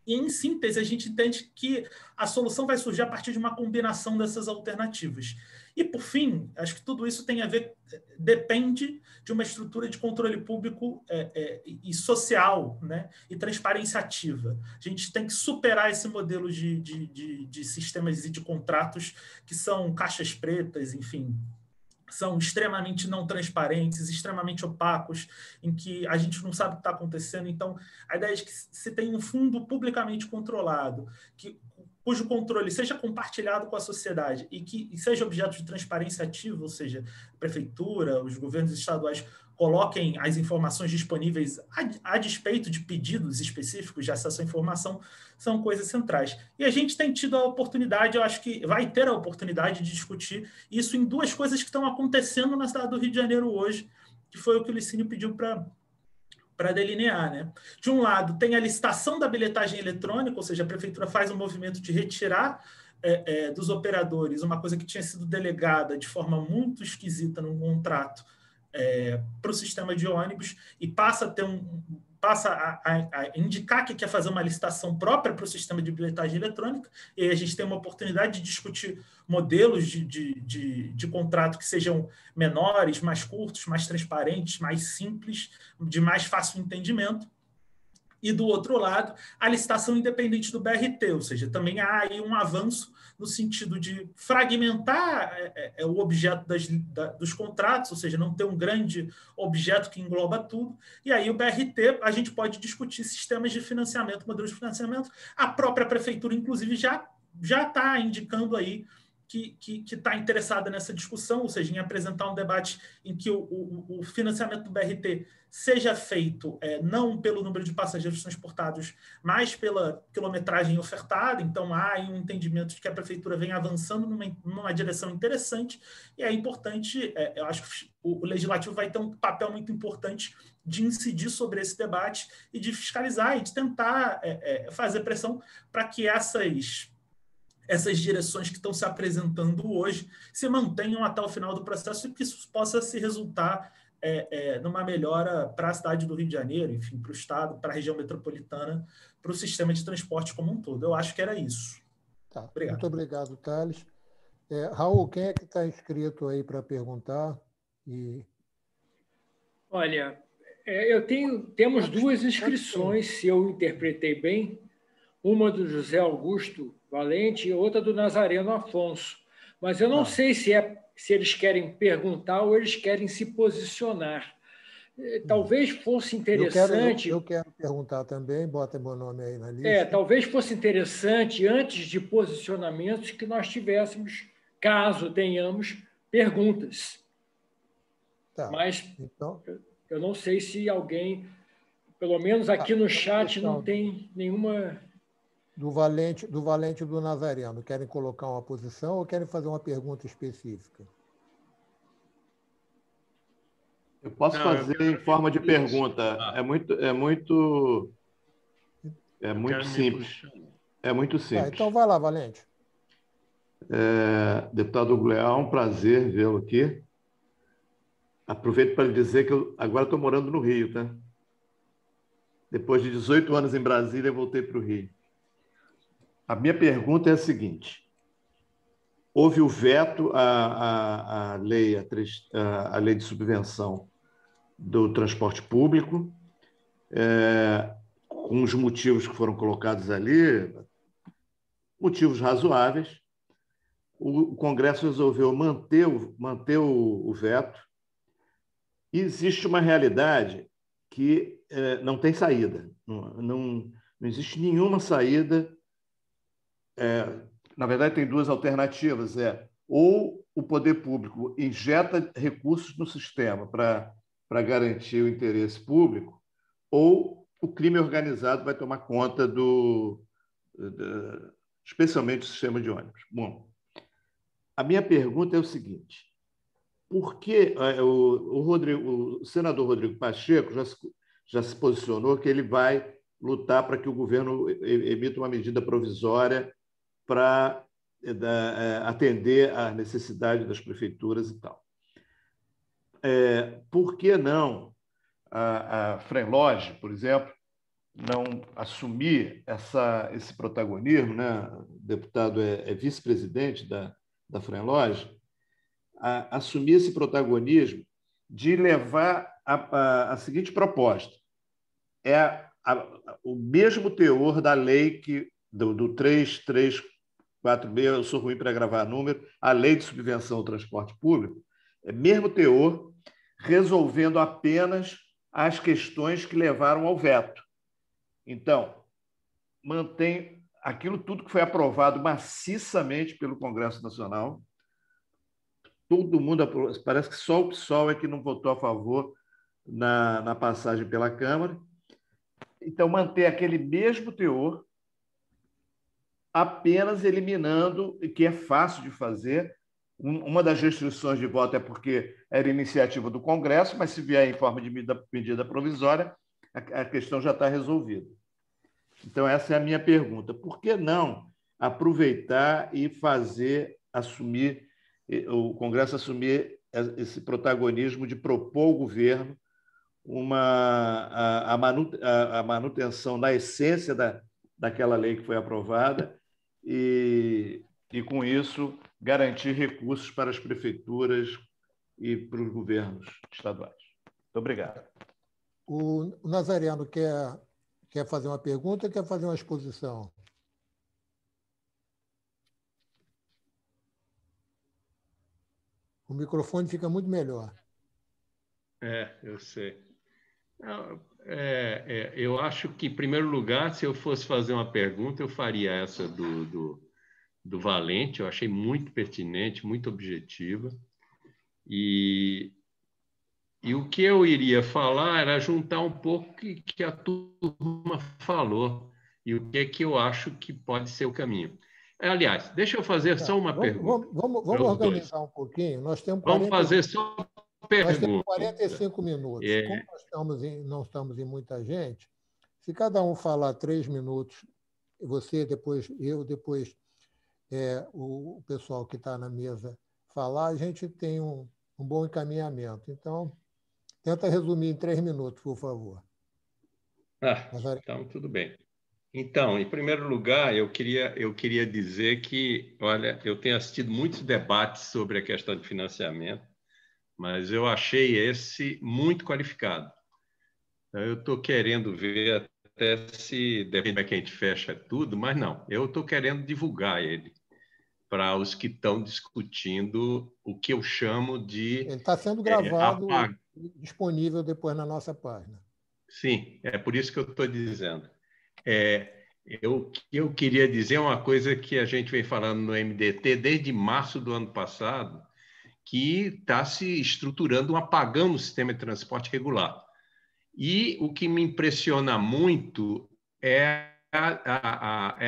E, em síntese, a gente entende que a solução vai surgir a partir de uma combinação dessas alternativas. E, por fim, acho que tudo isso tem a ver, depende de uma estrutura de controle público e social, né? E transparência ativa. A gente tem que superar esse modelo de sistemas e de contratos que são caixas pretas, enfim, são extremamente não transparentes, extremamente opacos, em que a gente não sabe o que está acontecendo. Então, a ideia é de que se tem um fundo publicamente controlado, cujo controle seja compartilhado com a sociedade e seja objeto de transparência ativa, ou seja, a prefeitura, os governos estaduais coloquem as informações disponíveis a despeito de pedidos específicos de acesso à informação, são coisas centrais. E a gente tem tido a oportunidade, eu acho que vai ter a oportunidade de discutir isso em duas coisas que estão acontecendo na cidade do Rio de Janeiro hoje, que foi o que o Licínio pediu para delinear, né? De um lado, tem a licitação da bilhetagem eletrônica, ou seja, a prefeitura faz um movimento de retirar dos operadores uma coisa que tinha sido delegada de forma muito esquisita num contrato para o sistema de ônibus e passa a ter passa a indicar que quer fazer uma licitação própria para o sistema de bilhetagem eletrônica, e aí a gente tem uma oportunidade de discutir modelos de contrato que sejam menores, mais curtos, mais transparentes, mais simples, de mais fácil entendimento. E, do outro lado, a licitação independente do BRT, ou seja, também há aí um avanço no sentido de fragmentar o objeto dos contratos, ou seja, não ter um grande objeto que engloba tudo. E aí o BRT, a gente pode discutir sistemas de financiamento, modelos de financiamento. A própria prefeitura, inclusive, já está indicando aí que está interessada nessa discussão, ou seja, em apresentar um debate em que o financiamento do BRT seja feito não pelo número de passageiros transportados, mas pela quilometragem ofertada. Então, há aí um entendimento de que a prefeitura vem avançando numa direção interessante, e é importante, eu acho que o legislativo vai ter um papel muito importante de incidir sobre esse debate e de fiscalizar e de tentar fazer pressão para que essas direções que estão se apresentando hoje se mantenham até o final do processo e que isso possa se resultar numa melhora para a cidade do Rio de Janeiro, enfim, para o Estado, para a região metropolitana, para o sistema de transporte como um todo. Eu acho que era isso. Tá. Obrigado. Muito obrigado, Thales. Raul, quem é que está inscrito aí para perguntar? Olha, temos duas inscrições, se eu interpretei bem, uma do José Augusto Valente e outra do Nazareno Afonso. Mas eu não sei se eles querem perguntar ou eles querem se posicionar. Talvez fosse interessante... Eu quero perguntar também, bota meu nome aí na lista. Talvez fosse interessante, antes de posicionamentos, que nós tivéssemos, caso tenhamos, perguntas. Tá. Mas então, eu não sei se alguém, pelo menos aqui no chat, não tem nenhuma... Do Valente e do Nazareno, querem colocar uma posição ou querem fazer uma pergunta específica? Eu posso fazer em forma de pergunta. É muito simples. É muito simples. Então vai lá, Valente. Deputado Hugo Leal, é um prazer vê-lo aqui. Aproveito para lhe dizer que eu agora estou morando no Rio, tá? Depois de 18 anos em Brasília, eu voltei para o Rio. A minha pergunta é a seguinte: houve o veto à lei de subvenção do transporte público, com os motivos que foram colocados ali, motivos razoáveis. O Congresso resolveu manter o veto. E existe uma realidade que não tem saída. Não existe nenhuma saída. Na verdade, tem duas alternativas. Ou o poder público injeta recursos no sistema para garantir o interesse público, ou o crime organizado vai tomar conta especialmente do sistema de ônibus. Bom, a minha pergunta é o seguinte: por que o senador Rodrigo Pacheco já se posicionou que ele vai lutar para que o governo emita uma medida provisória para atender à necessidade das prefeituras e tal? Por que não a Frenlog, por exemplo, não assumir esse protagonismo, né? O deputado é vice-presidente da Frenlog, assumir esse protagonismo de levar a seguinte proposta: o mesmo teor da lei do 3346, eu sou ruim para gravar número, a lei de subvenção ao transporte público, mesmo teor, resolvendo apenas as questões que levaram ao veto. Então, mantém aquilo tudo que foi aprovado maciçamente pelo Congresso Nacional. Todo mundo, parece que só o PSOL é que não votou a favor na passagem pela Câmara. Então, manter aquele mesmo teor, apenas eliminando, que é fácil de fazer. Uma das restrições de voto é porque era iniciativa do Congresso, mas se vier em forma de medida provisória, a questão já está resolvida. Então, essa é a minha pergunta. Por que não aproveitar e o Congresso assumir esse protagonismo de propor ao governo a manutenção da essência daquela lei que foi aprovada e, com isso, garantir recursos para as prefeituras e para os governos estaduais. Muito obrigado. O Nazariano quer fazer uma pergunta ou quer fazer uma exposição? O microfone fica muito melhor. Eu sei. Eu acho que, em primeiro lugar, se eu fosse fazer uma pergunta, eu faria essa do Valente. Eu achei muito pertinente, muito objetiva. E o que eu iria falar era juntar um pouco o que a turma falou e o que eu acho que pode ser o caminho. Aliás, deixa eu fazer só uma pergunta. Vamos organizar um pouquinho. Nós temos Vamos fazer só uma pergunta. Nós temos 45 minutos. Como não estamos em muita gente, se cada um falar 3 minutos, você, depois eu, depois o pessoal que está na mesa falar, a gente tem um bom encaminhamento. Então, tenta resumir em 3 minutos, por favor. Então, tudo bem. Então, em primeiro lugar, eu queria dizer que, olha, eu tenho assistido muitos debates sobre a questão de financiamento, mas eu achei esse muito qualificado. Então, eu estou querendo ver até se, depende de que a gente fecha tudo, mas não, eu estou querendo divulgar ele para os que estão discutindo o que eu chamo de... Ele está sendo gravado e disponível depois na nossa página. Sim, é por isso que eu estou dizendo. Eu queria dizer uma coisa que a gente vem falando no MDT desde março do ano passado, que está se estruturando um apagão no sistema de transporte regular. E o que me impressiona muito é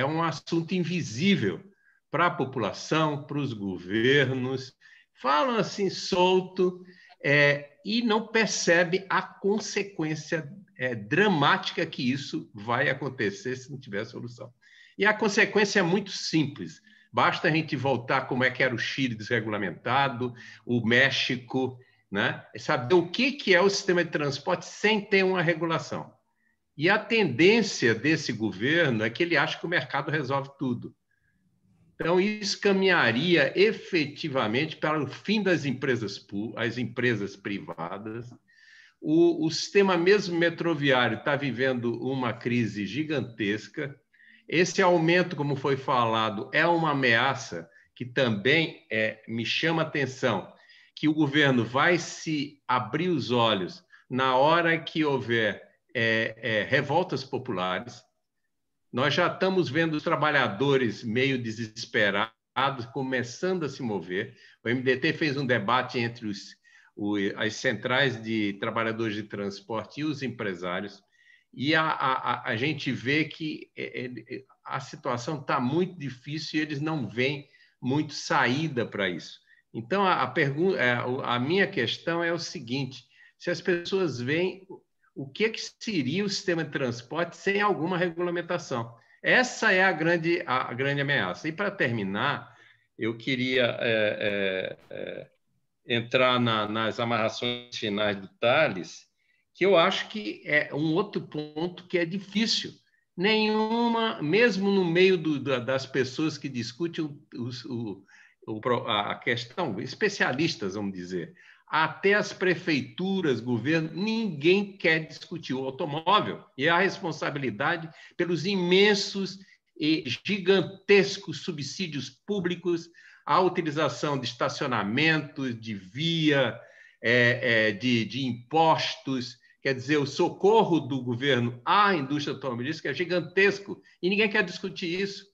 um assunto invisível para a população, para os governos, falam assim solto e não percebe a consequência dramática que isso vai acontecer se não tiver solução. E a consequência é muito simples. Basta a gente voltar como é que era o Chile desregulamentado, o México, né? Saber o que é o sistema de transporte sem ter uma regulação. E a tendência desse governo é que ele acha que o mercado resolve tudo. Então, isso caminharia efetivamente para o fim das empresas privadas. O sistema mesmo metroviário está vivendo uma crise gigantesca. Esse aumento, como foi falado, é uma ameaça que também me chama a atenção, que o governo vai se abrir os olhos na hora que houver revoltas populares. Nós já estamos vendo os trabalhadores meio desesperados, começando a se mover. O MDT fez um debate entre as centrais de trabalhadores de transporte e os empresários, e a gente vê que a situação está muito difícil e eles não veem muito saída para isso. Então, a minha questão é o seguinte: se as pessoas veem o que seria o sistema de transporte sem alguma regulamentação? Essa é a grande ameaça. E, para terminar, eu queria entrar nas amarrações finais do Tales, que eu acho que é um outro ponto que é difícil. Mesmo no meio das pessoas que discutem a questão, especialistas, vamos dizer, até as prefeituras, governo, ninguém quer discutir o automóvel e a responsabilidade pelos imensos e gigantescos subsídios públicos, a utilização de estacionamentos, de via, de impostos, quer dizer, o socorro do governo à indústria automobilística é gigantesco e ninguém quer discutir isso.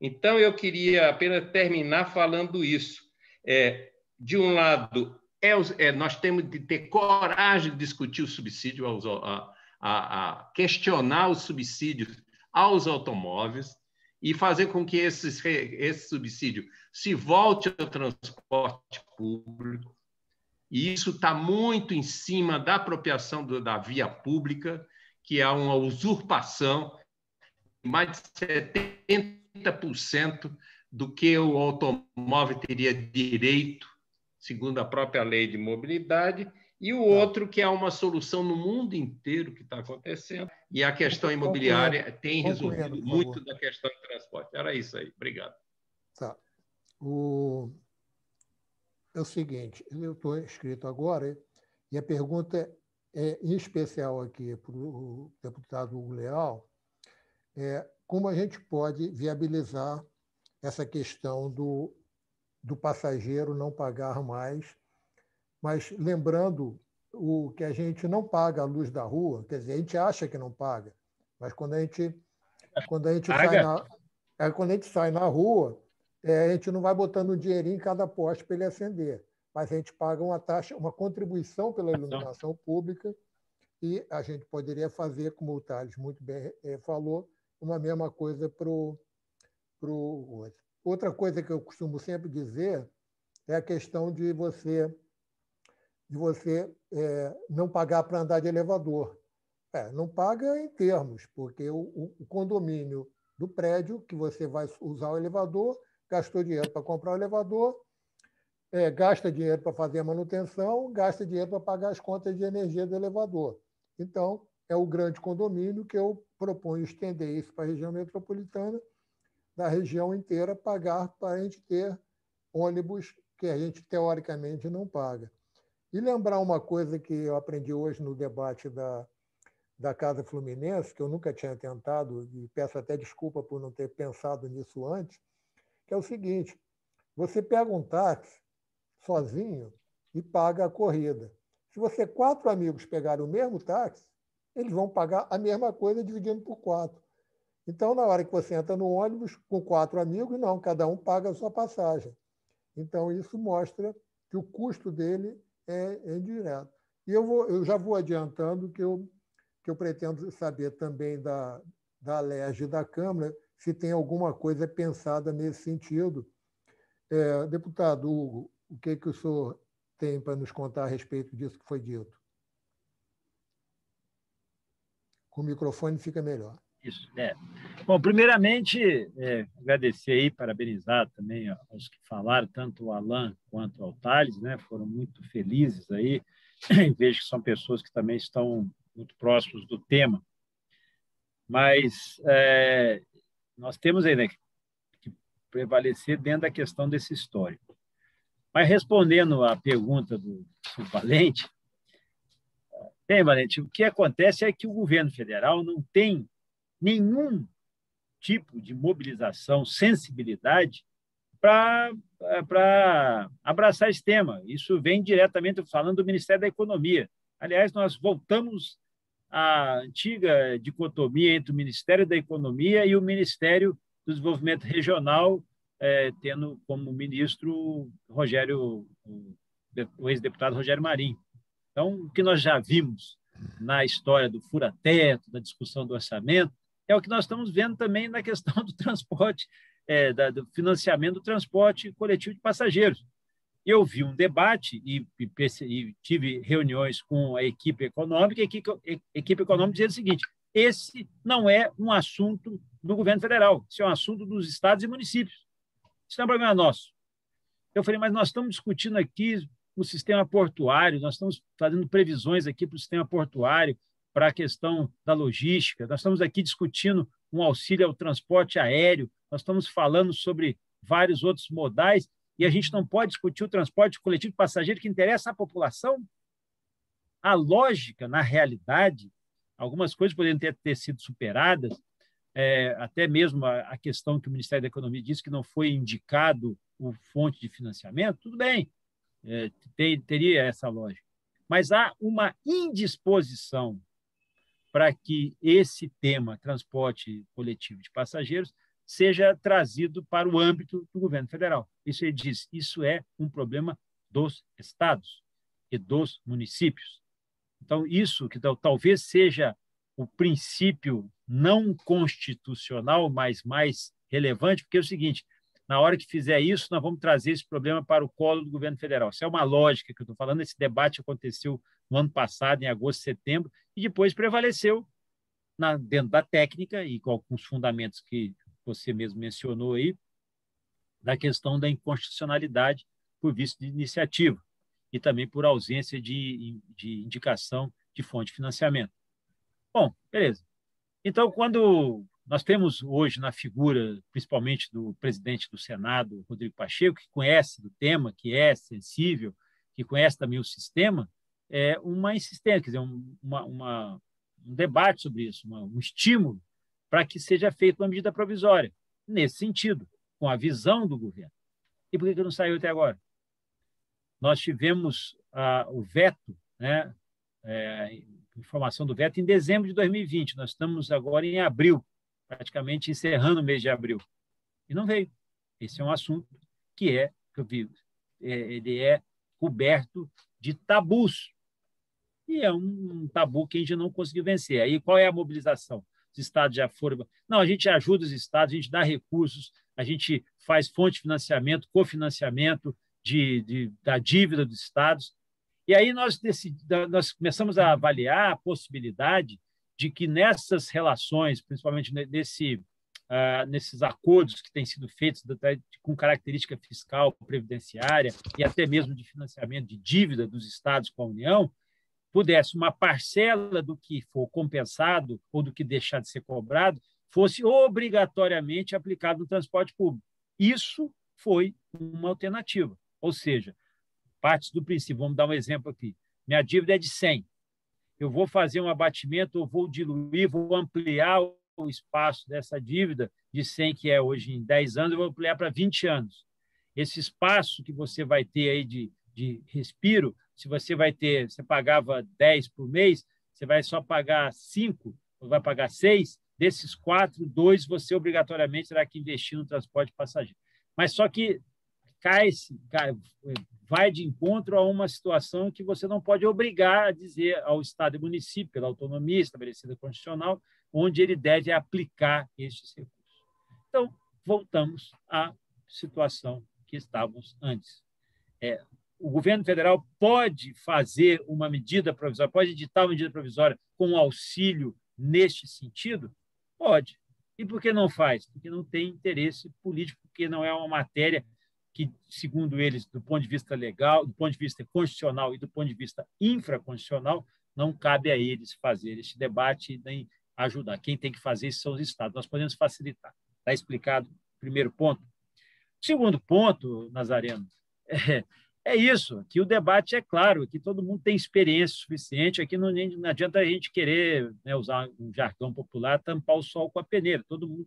Então, eu queria apenas terminar falando isso. De um lado, nós temos de ter coragem de discutir o subsídio, a questionar os subsídios aos automóveis e fazer com que esse subsídio se volte ao transporte público. E isso está muito em cima da apropriação da via pública, que é uma usurpação de mais de 70% do que o automóvel teria direito, segundo a própria lei de mobilidade, E o outro, que é uma solução no mundo inteiro que está acontecendo, e a questão imobiliária tem resolvido muito da questão de transporte. Era isso aí. Obrigado. Tá. É o seguinte, eu estou inscrito agora, e a pergunta é em especial aqui para o deputado Hugo Leal, como a gente pode viabilizar essa questão do passageiro não pagar mais, mas lembrando que a gente não paga a luz da rua, quer dizer, a gente acha que não paga, mas quando a gente sai na rua, a gente não vai botando um dinheirinho em cada poste para ele acender, mas a gente paga uma taxa, uma contribuição pela iluminação pública, e a gente poderia fazer, como o Thales muito bem falou, uma mesma coisa para o... Outra coisa que eu costumo sempre dizer é a questão de você não pagar para andar de elevador. Não paga em termos, porque o condomínio do prédio que você vai usar o elevador gastou dinheiro para comprar o elevador, gasta dinheiro para fazer a manutenção, gasta dinheiro para pagar as contas de energia do elevador. Então, é o grande condomínio que eu proponho estender isso para a região metropolitana, da região inteira, pagar para a gente ter ônibus que a gente, teoricamente, não paga. E lembrar uma coisa que eu aprendi hoje no debate da Casa Fluminense, que eu nunca tinha tentado, e peço até desculpa por não ter pensado nisso antes, que é o seguinte: você pega um táxi sozinho e paga a corrida. Se você 4 amigos pegarem o mesmo táxi, eles vão pagar a mesma coisa dividindo por 4. Então, na hora que você entra no ônibus com 4 amigos, não, cada um paga a sua passagem. Então, isso mostra que o custo dele é indireto. E eu já vou adiantando que eu pretendo saber também da Alerj e da Câmara se tem alguma coisa pensada nesse sentido. Deputado Hugo, o que o senhor tem para nos contar a respeito disso que foi dito? Com o microfone fica melhor. Isso, Bom, primeiramente, agradecer aí, parabenizar também aos que falaram, tanto o Alan quanto o Thales, né? Foram muito felizes aí. Vejo que são pessoas que também estão muito próximos do tema. Mas nós temos aí, né, que prevalecer dentro da questão desse histórico. Mas respondendo à pergunta do Valente, Valente, o que acontece é que o governo federal não tem nenhum tipo de mobilização, sensibilidade para abraçar esse tema. Isso vem diretamente falando do Ministério da Economia. Aliás, nós voltamos à antiga dicotomia entre o Ministério da Economia e o Ministério do Desenvolvimento Regional, tendo como ministro o ex-deputado Rogério Marinho. Então, o que nós já vimos na história do fura-teto, da discussão do orçamento, é o que nós estamos vendo também na questão do transporte, do financiamento do transporte coletivo de passageiros. Eu vi um debate e tive reuniões com a equipe econômica, e a equipe econômica dizia o seguinte: esse não é um assunto do governo federal, isso é um assunto dos estados e municípios. Isso não é um problema nosso. Eu falei, mas nós estamos discutindo aqui o sistema portuário, nós estamos fazendo previsões aqui para o sistema portuário, para a questão da logística, nós estamos aqui discutindo um auxílio ao transporte aéreo, nós estamos falando sobre vários outros modais, e a gente não pode discutir o transporte coletivo de passageiro que interessa à população? A lógica, na realidade, algumas coisas poderiam ter sido superadas, até mesmo a questão que o Ministério da Economia disse que não foi indicado o fonte de financiamento, tudo bem, teria essa lógica. Mas há uma indisposição para que esse tema, transporte coletivo de passageiros, seja trazido para o âmbito do governo federal. Isso ele diz, isso é um problema dos estados e dos municípios. Então, isso que talvez seja o princípio não constitucional, mas mais relevante, porque é o seguinte: na hora que fizer isso, nós vamos trazer esse problema para o colo do governo federal. Isso é uma lógica que eu estou falando. Esse debate aconteceu no ano passado, em agosto, setembro, e depois prevaleceu dentro da técnica e com alguns fundamentos que você mesmo mencionou aí, da questão da inconstitucionalidade por vício de iniciativa. e também por ausência de indicação de fonte de financiamento. Bom, beleza. Então, quando nós temos hoje na figura, principalmente do presidente do Senado, Rodrigo Pacheco, que conhece do tema, que é sensível, que conhece também o sistema, uma insistência, quer dizer, um debate sobre isso, um estímulo para que seja feita uma medida provisória, nesse sentido, com a visão do governo. E por que não saiu até agora? Nós tivemos o veto, né, informação do veto em dezembro de 2020. Nós estamos agora em abril, praticamente encerrando o mês de abril. E não veio. Esse é um assunto que ele é coberto de tabus. E é um tabu que a gente não conseguiu vencer. Aí qual é a mobilização? Os estados já foram... Não, a gente ajuda os estados, a gente dá recursos, a gente faz fonte de financiamento, cofinanciamento da dívida dos estados. E aí nós começamos a avaliar a possibilidade de que nessas relações, principalmente nesses acordos que têm sido feitos com característica fiscal, previdenciária e até mesmo de financiamento de dívida dos estados com a União, pudesse uma parcela do que for compensado ou do que deixar de ser cobrado fosse obrigatoriamente aplicado no transporte público. Isso foi uma alternativa. Ou seja, partes do princípio, vamos dar um exemplo aqui. Minha dívida é de 100. Eu vou fazer um abatimento, eu vou diluir, vou ampliar o espaço dessa dívida de 100, que é hoje em 10 anos, eu vou ampliar para 20 anos. Esse espaço que você vai ter aí de respiro, se você pagava 10 por mês, você vai só pagar 5, ou vai pagar 6, desses 4, 2 você obrigatoriamente terá que investir no transporte de passageiro. Mas só que vai de encontro a uma situação que você não pode obrigar a dizer ao Estado e município, pela autonomia estabelecida constitucional, onde ele deve aplicar estes recursos. Então, voltamos à situação que estávamos antes. O governo federal pode fazer uma medida provisória, pode editar uma medida provisória com auxílio neste sentido? Pode. E por que não faz? Porque não tem interesse político, porque não é uma matéria que, segundo eles, do ponto de vista legal, do ponto de vista constitucional e do ponto de vista infraconstitucional, não cabe a eles fazer este debate nem ajudar. Quem tem que fazer isso são os estados. Nós podemos facilitar. Está explicado o primeiro ponto. O segundo ponto, Nazareno, é isso. Aqui o debate é claro, aqui todo mundo tem experiência suficiente, aqui não adianta a gente querer, né, usar um jargão popular, tampar o sol com a peneira.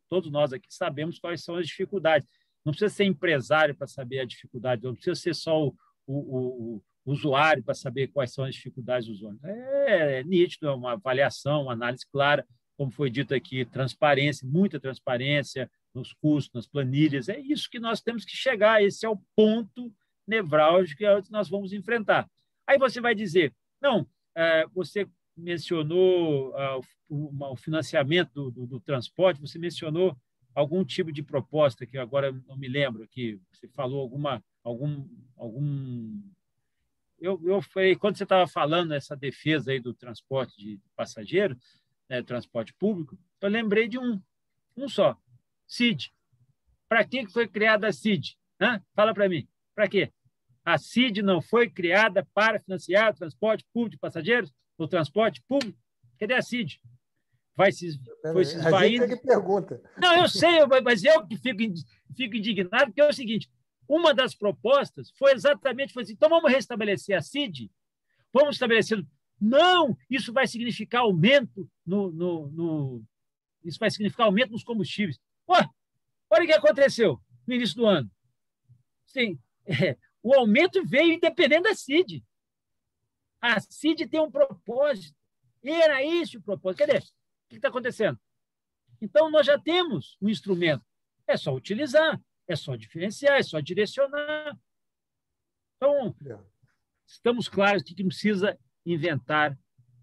Todos nós aqui sabemos quais são as dificuldades. Não precisa ser empresário para saber a dificuldade, não precisa ser só o usuário para saber quais são as dificuldades dos ônibus. É nítido, é uma avaliação, uma análise clara, como foi dito aqui, transparência, muita transparência nos custos, nas planilhas. É isso que nós temos que chegar, esse é o ponto nevrálgico que nós vamos enfrentar. Aí você vai dizer, não, você mencionou o financiamento do transporte, você mencionou algum tipo de proposta que agora não me lembro, que você falou eu falei, quando você estava falando essa defesa aí do transporte de passageiro, né, transporte público, eu lembrei de um só, CID. Para que foi criada a CID? Fala para mim, para quê? A CID não foi criada para financiar o transporte público de passageiros? O transporte público? Cadê a CID? Foi se esvaindo. A gente é que pergunta. Não, eu sei, mas eu que fico indignado, porque é o seguinte, uma das propostas foi exatamente assim, então vamos restabelecer a CID? Vamos estabelecer... Não, isso vai significar aumento isso vai significar aumento nos combustíveis. Olha o que aconteceu no início do ano. Sim, o aumento veio independente da CID. A CID tem um propósito. Era esse o propósito. Cadê? O que está acontecendo? Então, nós já temos um instrumento. É só utilizar, é só diferenciar, é só direcionar. Então, estamos claros de que não precisa inventar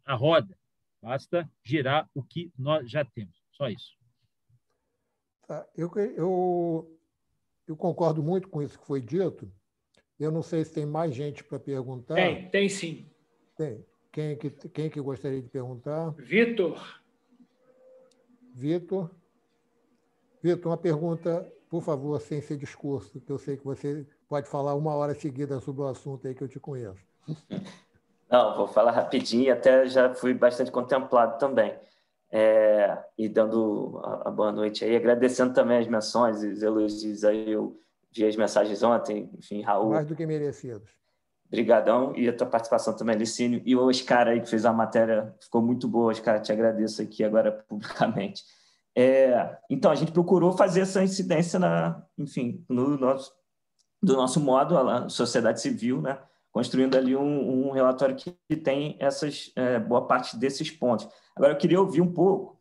a roda. Basta girar o que nós já temos. Só isso. Tá. Eu concordo muito com isso que foi dito. Eu não sei se tem mais gente para perguntar. Tem sim. Tem. Quem que gostaria de perguntar? Vitor, uma pergunta, por favor, sem ser discurso, que eu sei que você pode falar 1 hora seguida sobre o assunto aí que eu te conheço. Não, vou falar rapidinho, até já fui bastante contemplado também. E dando a boa noite aí, agradecendo também as menções e os elogios aí, eu vi as mensagens ontem, enfim, Raul. Mais do que merecidos. Brigadão, e a tua participação também, Licínio, e o Oscar aí que fez a matéria, ficou muito boa, Oscar, te agradeço aqui agora publicamente. Então, a gente procurou fazer essa incidência enfim, do nosso modo, a sociedade civil, né? Construindo ali um relatório que tem boa parte desses pontos. Agora, eu queria ouvir um pouco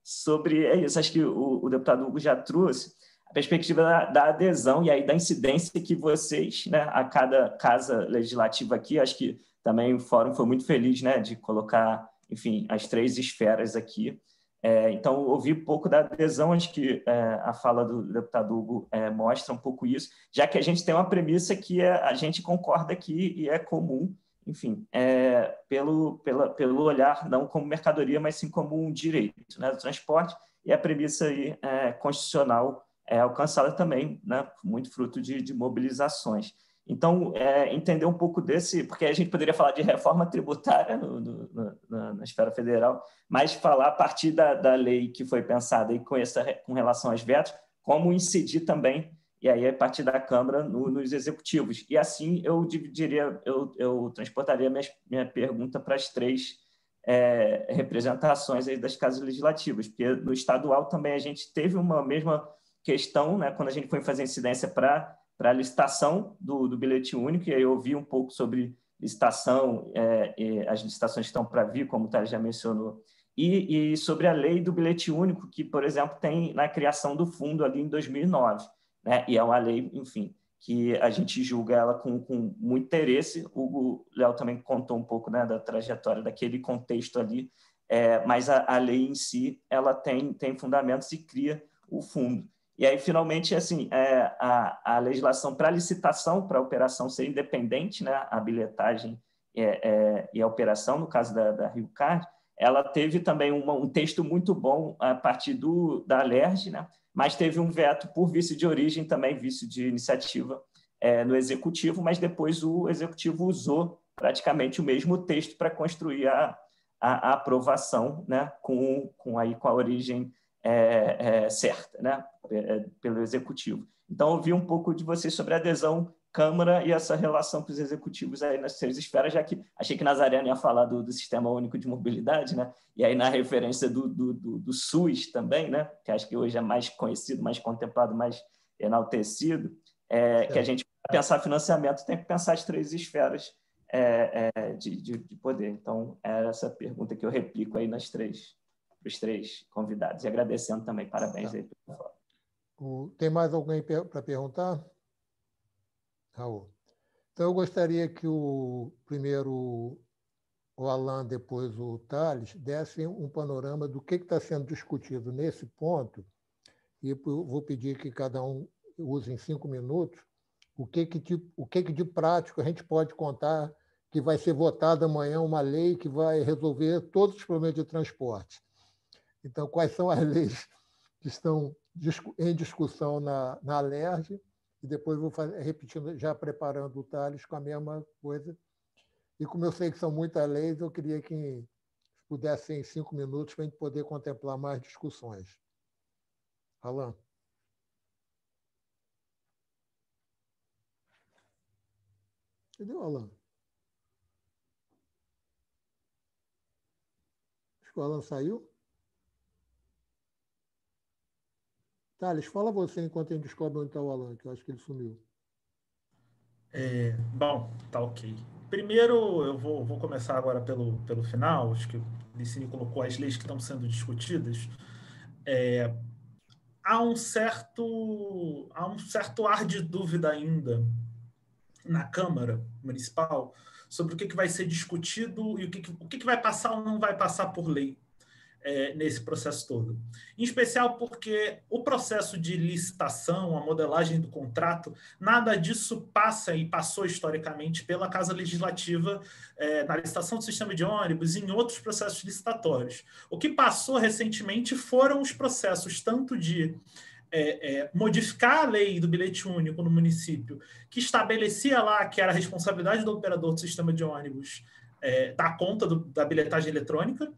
sobre isso. Acho que o deputado Hugo já trouxe a perspectiva da adesão e aí da incidência que vocês, né, a cada casa legislativa aqui, acho que também o Fórum foi muito feliz, né, de colocar, enfim, as 3 esferas aqui. Então, ouvi um pouco da adesão, acho que a fala do deputado Hugo mostra um pouco isso, já que a gente tem uma premissa que a gente concorda aqui e é comum, enfim, pelo olhar não como mercadoria, mas sim como um direito, né, do transporte, e a premissa aí, constitucional alcançada também, né, muito fruto de mobilizações. Então, entender um pouco desse, porque a gente poderia falar de reforma tributária na esfera federal, mas falar a partir da lei que foi pensada e com relação aos vetos, como incidir também, e aí a partir da Câmara nos executivos. E assim eu dividiria, eu transportaria minha pergunta para as 3 representações aí das casas legislativas, porque no estadual também a gente teve uma mesma questão, né, quando a gente foi fazer incidência para a licitação do bilhete único, e aí eu ouvi um pouco sobre licitação, as licitações que estão para vir, como o Thales já mencionou, e sobre a lei do bilhete único, que, por exemplo, tem na criação do fundo ali em 2009, né? E é uma lei, enfim, que a gente julga ela com muito interesse. O Léo também contou um pouco, né, da trajetória daquele contexto ali, mas a lei em si ela tem fundamentos e cria o fundo. E aí, finalmente, assim, a legislação para licitação, para a operação ser independente, né, a bilhetagem e a operação, no caso da Rio Card, ela teve também um texto muito bom a partir da Alerj, né, mas teve um veto por vício de origem, também vício de iniciativa no Executivo, mas depois o Executivo usou praticamente o mesmo texto para construir a aprovação, né, com a origem certa, né, pelo Executivo. Então, ouvi um pouco de vocês sobre a adesão Câmara e essa relação com os executivos aí nas 3 esferas, já que achei que Nazareno ia falar do Sistema Único de Mobilidade, né? E aí na referência do SUS também, né? Que acho que hoje é mais conhecido, mais contemplado, mais enaltecido, que a gente, para pensar financiamento, tem que pensar as 3 esferas de poder. Então, é essa pergunta que eu replico aí para os 3 convidados. E agradecendo também, parabéns aí pelo fórum. Tem mais alguém para perguntar? Raul. Então, eu gostaria que primeiro o Alan, depois o Thales, dessem um panorama do que está sendo discutido nesse ponto, e vou pedir que cada um use em 5 minutos o que de prático a gente pode contar que vai ser votada amanhã uma lei que vai resolver todos os problemas de transporte. Então, quais são as leis que estão em discussão na Alerj? E depois vou repetindo, já preparando o Thales com a mesma coisa. E como eu sei que são muitas leis, eu queria que pudesse em 5 minutos para a gente poder contemplar mais discussões. Alan. Cadê o Alan? Acho que o Alan saiu. Thales, fala você enquanto a gente descobre onde está o Alan, que eu acho que ele sumiu. Bom, tá ok. Primeiro, eu vou começar agora pelo final. Acho que o Licínio colocou as leis que estão sendo discutidas. Há um certo ar de dúvida ainda na Câmara Municipal sobre o que vai ser discutido e o que vai passar ou não vai passar por lei nesse processo todo. Em especial porque o processo de licitação, a modelagem do contrato, nada disso passa e passou historicamente pela Casa Legislativa na licitação do sistema de ônibus e em outros processos licitatórios. O que passou recentemente foram os processos tanto de modificar a lei do bilhete único no município, que estabelecia lá que era a responsabilidade do operador do sistema de ônibus dar conta da bilhetagem eletrônica.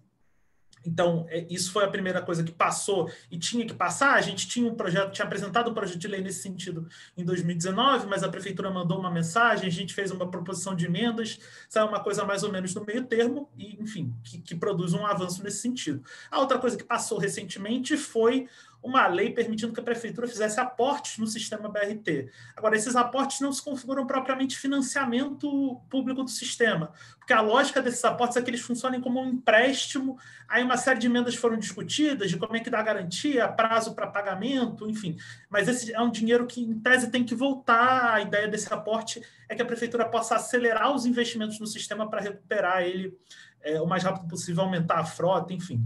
Então, isso foi a primeira coisa que passou e tinha que passar. A gente tinha apresentado um projeto de lei nesse sentido em 2019, mas a prefeitura mandou uma mensagem, a gente fez uma proposição de emendas, saiu uma coisa mais ou menos no meio termo, e, enfim, que produz um avanço nesse sentido. A outra coisa que passou recentemente foi uma lei permitindo que a prefeitura fizesse aportes no sistema BRT. Agora, esses aportes não se configuram propriamente financiamento público do sistema, porque a lógica desses aportes é que eles funcionem como um empréstimo. Aí uma série de emendas foram discutidas, de como é que dá garantia, prazo para pagamento, enfim. Mas esse é um dinheiro que, em tese, tem que voltar. A ideia desse aporte é que a prefeitura possa acelerar os investimentos no sistema para recuperar ele o mais rápido possível, aumentar a frota, enfim.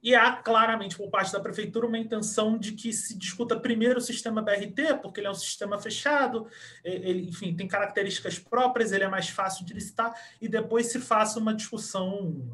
E há claramente, por parte da prefeitura, uma intenção de que se discuta primeiro o sistema BRT, porque ele é um sistema fechado, ele, enfim, tem características próprias, ele é mais fácil de licitar, e depois se faça uma discussão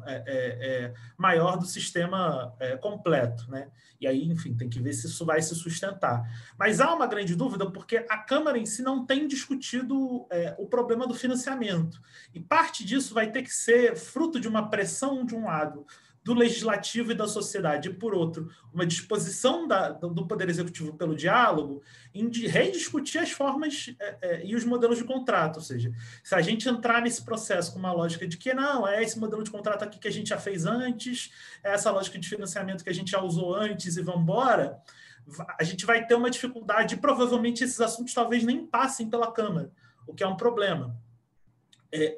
maior do sistema completo, né? E aí, enfim, tem que ver se isso vai se sustentar. Mas há uma grande dúvida, porque a Câmara em si não tem discutido o problema do financiamento. E parte disso vai ter que ser fruto de uma pressão, de um lado, do legislativo e da sociedade, e, por outro, uma disposição do Poder Executivo pelo diálogo em rediscutir as formas e os modelos de contrato. Ou seja, se a gente entrar nesse processo com uma lógica de que não, é esse modelo de contrato aqui que a gente já fez antes, é essa lógica de financiamento que a gente já usou antes e vamos embora, a gente vai ter uma dificuldade e provavelmente esses assuntos talvez nem passem pela Câmara, o que é um problema.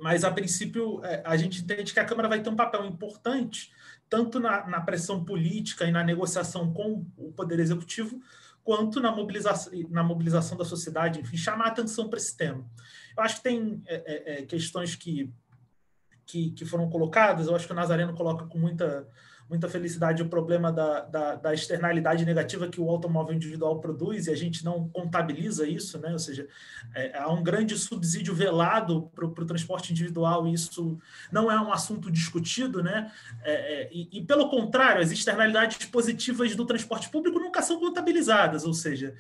Mas, a princípio, a gente entende que a Câmara vai ter um papel importante tanto na pressão política e na negociação com o Poder Executivo, quanto na mobilização da sociedade, enfim, chamar atenção para esse tema. Eu acho que tem questões que foram colocadas, eu acho que o Nazareno coloca com muita felicidade o problema da externalidade negativa que o automóvel individual produz, e a gente não contabiliza isso, né? Ou seja, há um grande subsídio velado para o transporte individual, e isso não é um assunto discutido, né? E, pelo contrário, as externalidades positivas do transporte público nunca são contabilizadas, ou seja,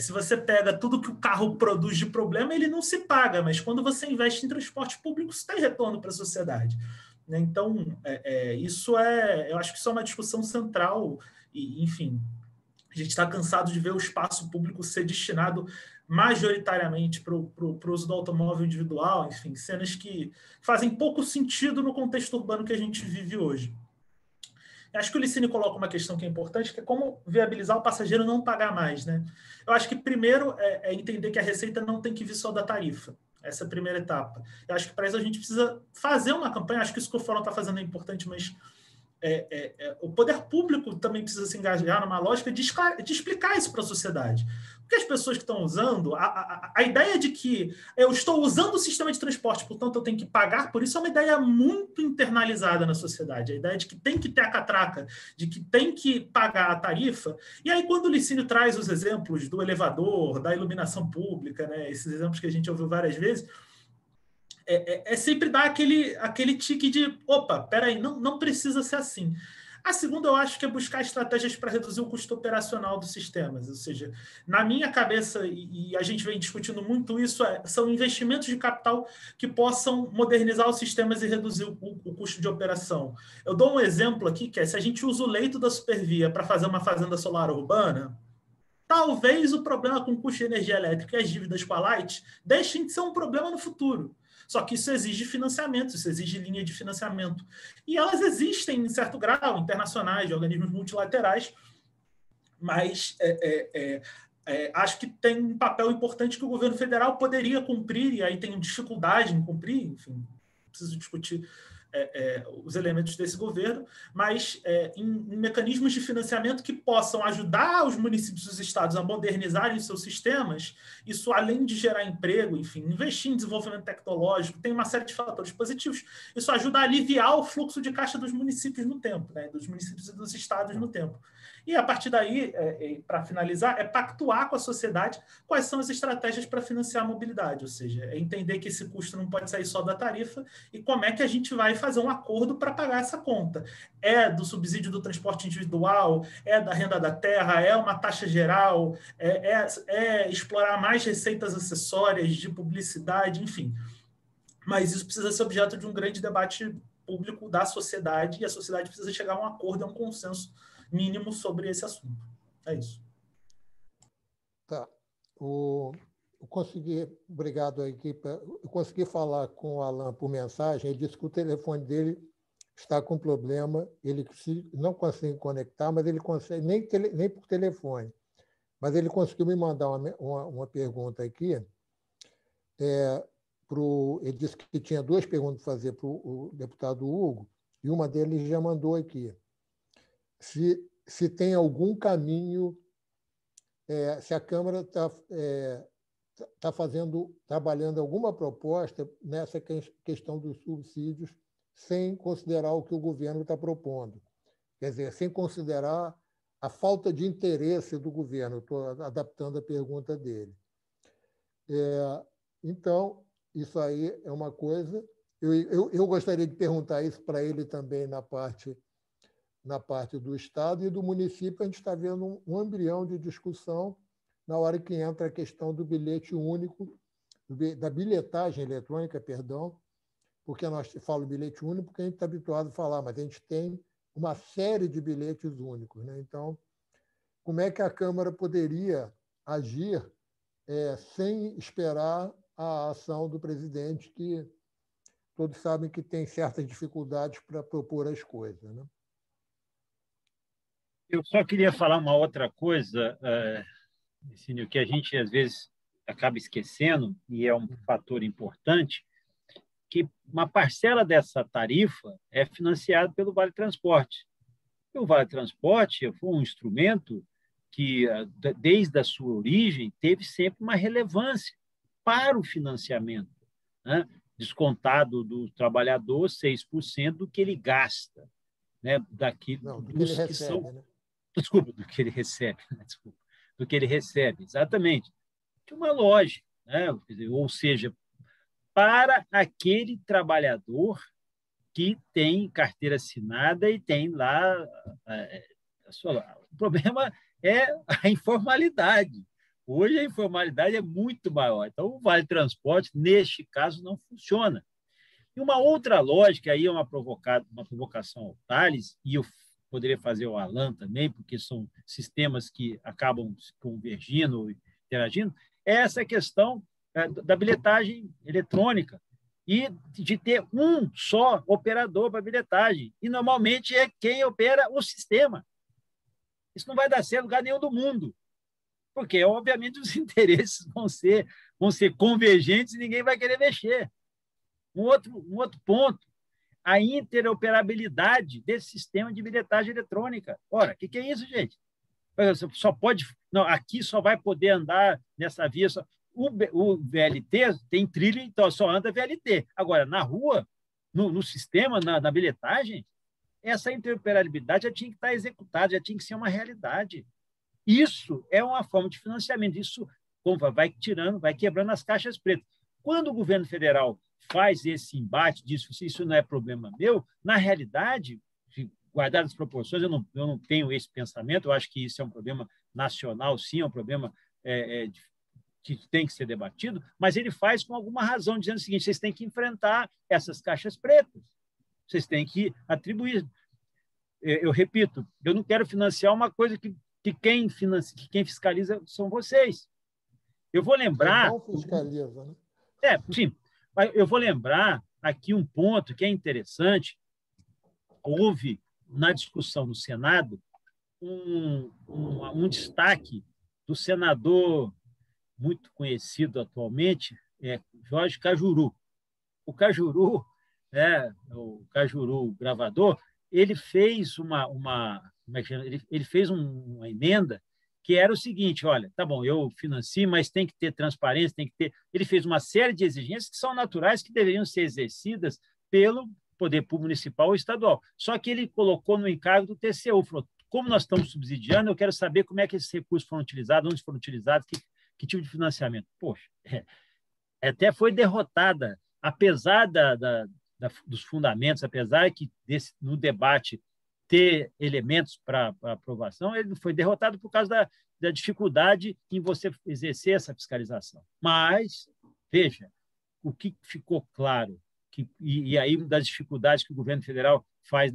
se você pega tudo que o carro produz de problema, ele não se paga, mas quando você investe em transporte público, isso tem retorno para a sociedade. Então, eu acho que isso é uma discussão central e, enfim, a gente está cansado de ver o espaço público ser destinado majoritariamente para o uso do automóvel individual, enfim, cenas que fazem pouco sentido no contexto urbano que a gente vive hoje. Eu acho que o Licínio coloca uma questão que é importante, que é como viabilizar o passageiro não pagar mais, né? Eu acho que, primeiro, é entender que a receita não tem que vir só da tarifa. Essa é a primeira etapa. Eu acho que para isso a gente precisa fazer uma campanha. Acho que isso que o Fórum está fazendo é importante, mas o poder público também precisa se engajar numa lógica de explicar isso para a sociedade. Porque as pessoas que estão usando, a ideia de que eu estou usando o sistema de transporte, portanto eu tenho que pagar por isso, é uma ideia muito internalizada na sociedade. A ideia de que tem que ter a catraca, de que tem que pagar a tarifa. E aí, quando o Licínio traz os exemplos do elevador, da iluminação pública, né, esses exemplos que a gente ouviu várias vezes, sempre dar aquele tique de, opa, peraí, não precisa ser assim. A segunda, eu acho que é buscar estratégias para reduzir o custo operacional dos sistemas. Ou seja, na minha cabeça, e a gente vem discutindo muito isso, são investimentos de capital que possam modernizar os sistemas e reduzir o custo de operação. Eu dou um exemplo aqui, que é se a gente usa o leito da Supervia para fazer uma fazenda solar urbana, talvez o problema com o custo de energia elétrica e as dívidas com a Light deixem de ser um problema no futuro. Só que isso exige financiamento, isso exige linha de financiamento. E elas existem, em certo grau, internacionais, de organismos multilaterais, mas acho que tem um papel importante que o governo federal poderia cumprir, e aí tem dificuldade em cumprir, enfim, preciso discutir os elementos desse governo, mas em mecanismos de financiamento que possam ajudar os municípios e os estados a modernizarem seus sistemas. Isso, além de gerar emprego, enfim, investir em desenvolvimento tecnológico, tem uma série de fatores positivos. Isso ajuda a aliviar o fluxo de caixa dos municípios no tempo, né? Dos municípios e dos estados no tempo. E, a partir daí, para finalizar, é pactuar com a sociedade quais são as estratégias para financiar a mobilidade, ou seja, é entender que esse custo não pode sair só da tarifa e como é que a gente vai fazer um acordo para pagar essa conta. É do subsídio do transporte individual, é da renda da terra, é uma taxa geral, é explorar mais receitas acessórias de publicidade, enfim. Mas isso precisa ser objeto de um grande debate público da sociedade, e a sociedade precisa chegar a um acordo, a um consenso mínimo sobre esse assunto. É isso. Tá. Eu consegui, obrigado à equipe, eu consegui falar com o Alan por mensagem, ele disse que o telefone dele está com problema, ele não consegue conectar, mas ele consegue, nem por telefone, mas ele conseguiu me mandar uma pergunta aqui. Ele disse que tinha 2 perguntas para fazer para o deputado Hugo, e uma deles já mandou aqui. Se tem algum caminho, se a Câmara está trabalhando alguma proposta nessa questão dos subsídios, sem considerar o que o governo está propondo. Quer dizer, sem considerar a falta de interesse do governo. Estou adaptando a pergunta dele. Então, isso aí é uma coisa. Eu gostaria de perguntar isso para ele também na parte do Estado e do município. A gente está vendo um embrião de discussão na hora que entra a questão do bilhete único, da bilhetagem eletrônica, perdão, porque nós falamos bilhete único porque a gente está habituado a falar, mas a gente tem uma série de bilhetes únicos, né? Então, como é que a Câmara poderia agir sem esperar a ação do presidente, que todos sabem que tem certas dificuldades para propor as coisas, né? Eu só queria falar uma outra coisa, Cínio, que a gente, às vezes, acaba esquecendo, e é um fator importante, que uma parcela dessa tarifa é financiada pelo Vale Transporte. E o Vale Transporte foi um instrumento que, desde a sua origem, teve sempre uma relevância para o financiamento, né? Descontado do trabalhador 6% do que ele gasta, né? Do que ele recebe, né? Desculpa, do que ele recebe, né? Desculpa, do que ele recebe, exatamente. De uma lógica, né? Ou seja, para aquele trabalhador que tem carteira assinada e tem lá o problema é a informalidade. Hoje a informalidade é muito maior. Então, o Vale Transporte, neste caso, não funciona. E uma outra lógica, aí é uma provocação ao Tales, e eu poderia fazer ao Alan também, porque são sistemas que acabam convergindo, interagindo, é essa questão da bilhetagem eletrônica e de ter um só operador para bilhetagem. E, normalmente, é quem opera o sistema. Isso não vai dar certo em lugar nenhum do mundo, porque, obviamente, os interesses vão ser convergentes e ninguém vai querer mexer. Um outro ponto, a interoperabilidade desse sistema de bilhetagem eletrônica. Ora, o que é isso, gente? Só pode... Não, aqui só vai poder andar nessa via... O VLT tem trilho, então só anda VLT. Agora, na rua, no sistema, na bilhetagem, essa interoperabilidade já tinha que estar executada, já tinha que ser uma realidade. Isso é uma forma de financiamento. Isso vai tirando, vai quebrando as caixas pretas. Quando o governo federal faz esse embate, diz que isso não é problema meu, na realidade, guardadas as proporções, eu não tenho esse pensamento, eu acho que isso é um problema nacional, sim, é um problema que tem que ser debatido, mas ele faz com alguma razão, dizendo o seguinte: vocês têm que enfrentar essas caixas pretas, vocês têm que atribuir. Eu repito, eu não quero financiar uma coisa que quem fiscaliza são vocês. Eu vou lembrar... Não fiscaliza, né? Sim. Eu vou lembrar aqui um ponto que é interessante. Houve, na discussão no Senado, um destaque do senador muito conhecido atualmente, Jorge Cajuru. O Cajuru, o Cajuru gravador, ele fez ele fez uma emenda que era o seguinte: olha, tá bom, eu financio, mas tem que ter transparência, tem que ter... Ele fez uma série de exigências que são naturais, que deveriam ser exercidas pelo poder público municipal ou estadual. Só que ele colocou no encargo do TCU, falou: como nós estamos subsidiando, eu quero saber como é que esses recursos foram utilizados, onde foram utilizados, que tipo de financiamento. Poxa, até foi derrotada, apesar dos fundamentos, apesar que no debate ter elementos para aprovação, ele foi derrotado por causa da dificuldade em você exercer essa fiscalização. Mas, veja, o que ficou claro, e aí das dificuldades que o governo federal faz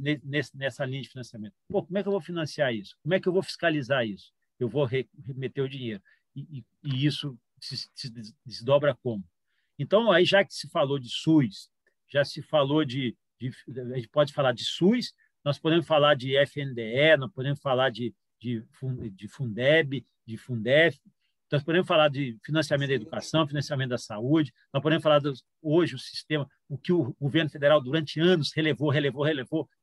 nessa linha de financiamento. Pô, como é que eu vou financiar isso? Como é que eu vou fiscalizar isso? Eu vou remeter o dinheiro. E isso se desdobra como? Então, aí já que se falou de SUS, já se falou a gente pode falar de SUS, nós podemos falar de FNDE, nós podemos falar de Fundeb, de Fundef, nós podemos falar de financiamento da educação, financiamento da saúde, nós podemos falar hoje o sistema, o que o governo federal durante anos relevou,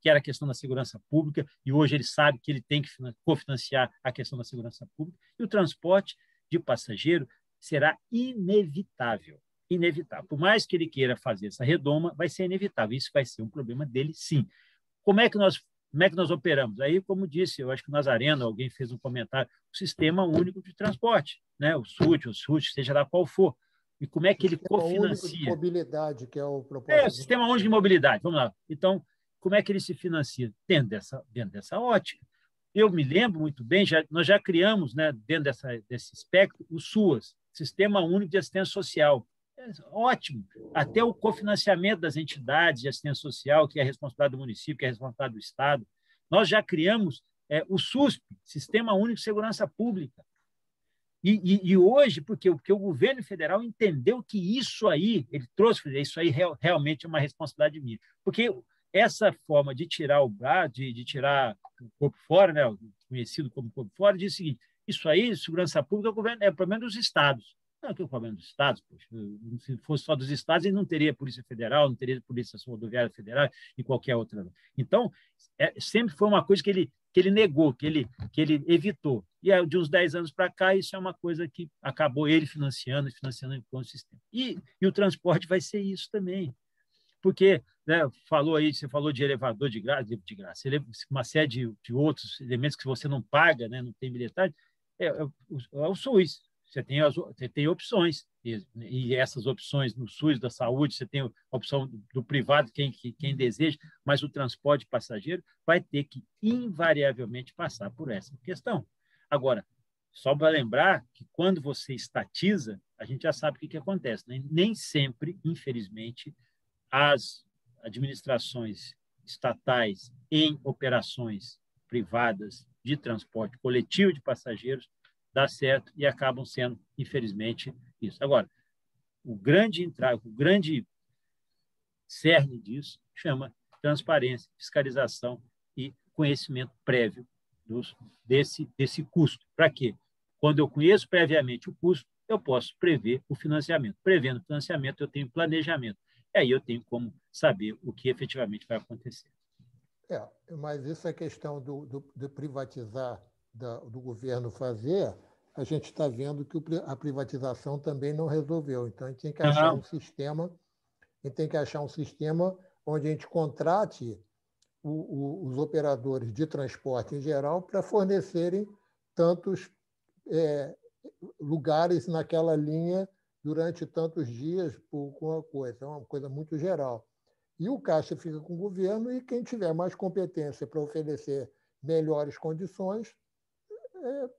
que era a questão da segurança pública, e hoje ele sabe que ele tem que cofinanciar a questão da segurança pública, e o transporte de passageiro será inevitável. Por mais que ele queira fazer essa redoma, vai ser inevitável. Isso vai ser um problema dele, sim. Como é que nós operamos? Aí, como disse, eu acho que o Nazareno, alguém fez um comentário, o Sistema Único de Transporte, né? o SUT, seja lá qual for. E como é que ele cofinancia? Sistema Único de Mobilidade, que é o propósito. O Sistema Único de Mobilidade, vamos lá. Então, como é que ele se financia? Dentro dessa ótica. Eu me lembro muito bem, nós já criamos, né, dentro desse espectro, o SUAS, Sistema Único de Assistência Social. Ótimo. Até o cofinanciamento das entidades de assistência social, que é a responsabilidade do município, que é a responsabilidade do Estado. Nós já criamos o SUSP, Sistema Único de Segurança Pública. E hoje, porque o governo federal entendeu que isso aí, ele trouxe, isso aí realmente é uma responsabilidade minha. Porque essa forma de tirar o braço, de tirar o corpo fora, né, conhecido como corpo fora, diz o seguinte: isso aí, segurança pública, é o problema dos estados. Não, que é o problema dos estados, poxa, se fosse só dos estados, ele não teria Polícia Federal, não teria Polícia Rodoviária Federal e qualquer outra. Então, sempre foi uma coisa que ele negou, que ele evitou. E de uns 10 anos para cá, isso é uma coisa que acabou ele financiando o sistema. E o transporte vai ser isso também. Porque, né, você falou de elevador de graça, uma série de outros elementos que você não paga, né, não tem bilhetagem, é o SUS. Você tem opções, e essas opções no SUS, da saúde, você tem a opção do privado, quem deseja, mas o transporte passageiro vai ter que, invariavelmente, passar por essa questão. Agora, só para lembrar que, quando você estatiza, a gente já sabe o que acontece, né? Nem sempre, infelizmente, as administrações estatais em operações privadas de transporte coletivo de passageiros dá certo e acabam sendo, infelizmente, isso. Agora, o grande cerne disso chama transparência, fiscalização e conhecimento prévio desse custo. Para quê? Quando eu conheço previamente o custo, eu posso prever o financiamento. Prevendo o financiamento, eu tenho planejamento. E aí eu tenho como saber o que efetivamente vai acontecer. Mas isso é questão de privatizar, do governo fazer. A gente está vendo que a privatização também não resolveu. Então, a gente tem que achar um sistema onde a gente contrate os operadores de transporte em geral para fornecerem tantos lugares naquela linha durante tantos dias por uma coisa. É uma coisa muito geral. E o caixa fica com o governo, e quem tiver mais competência para oferecer melhores condições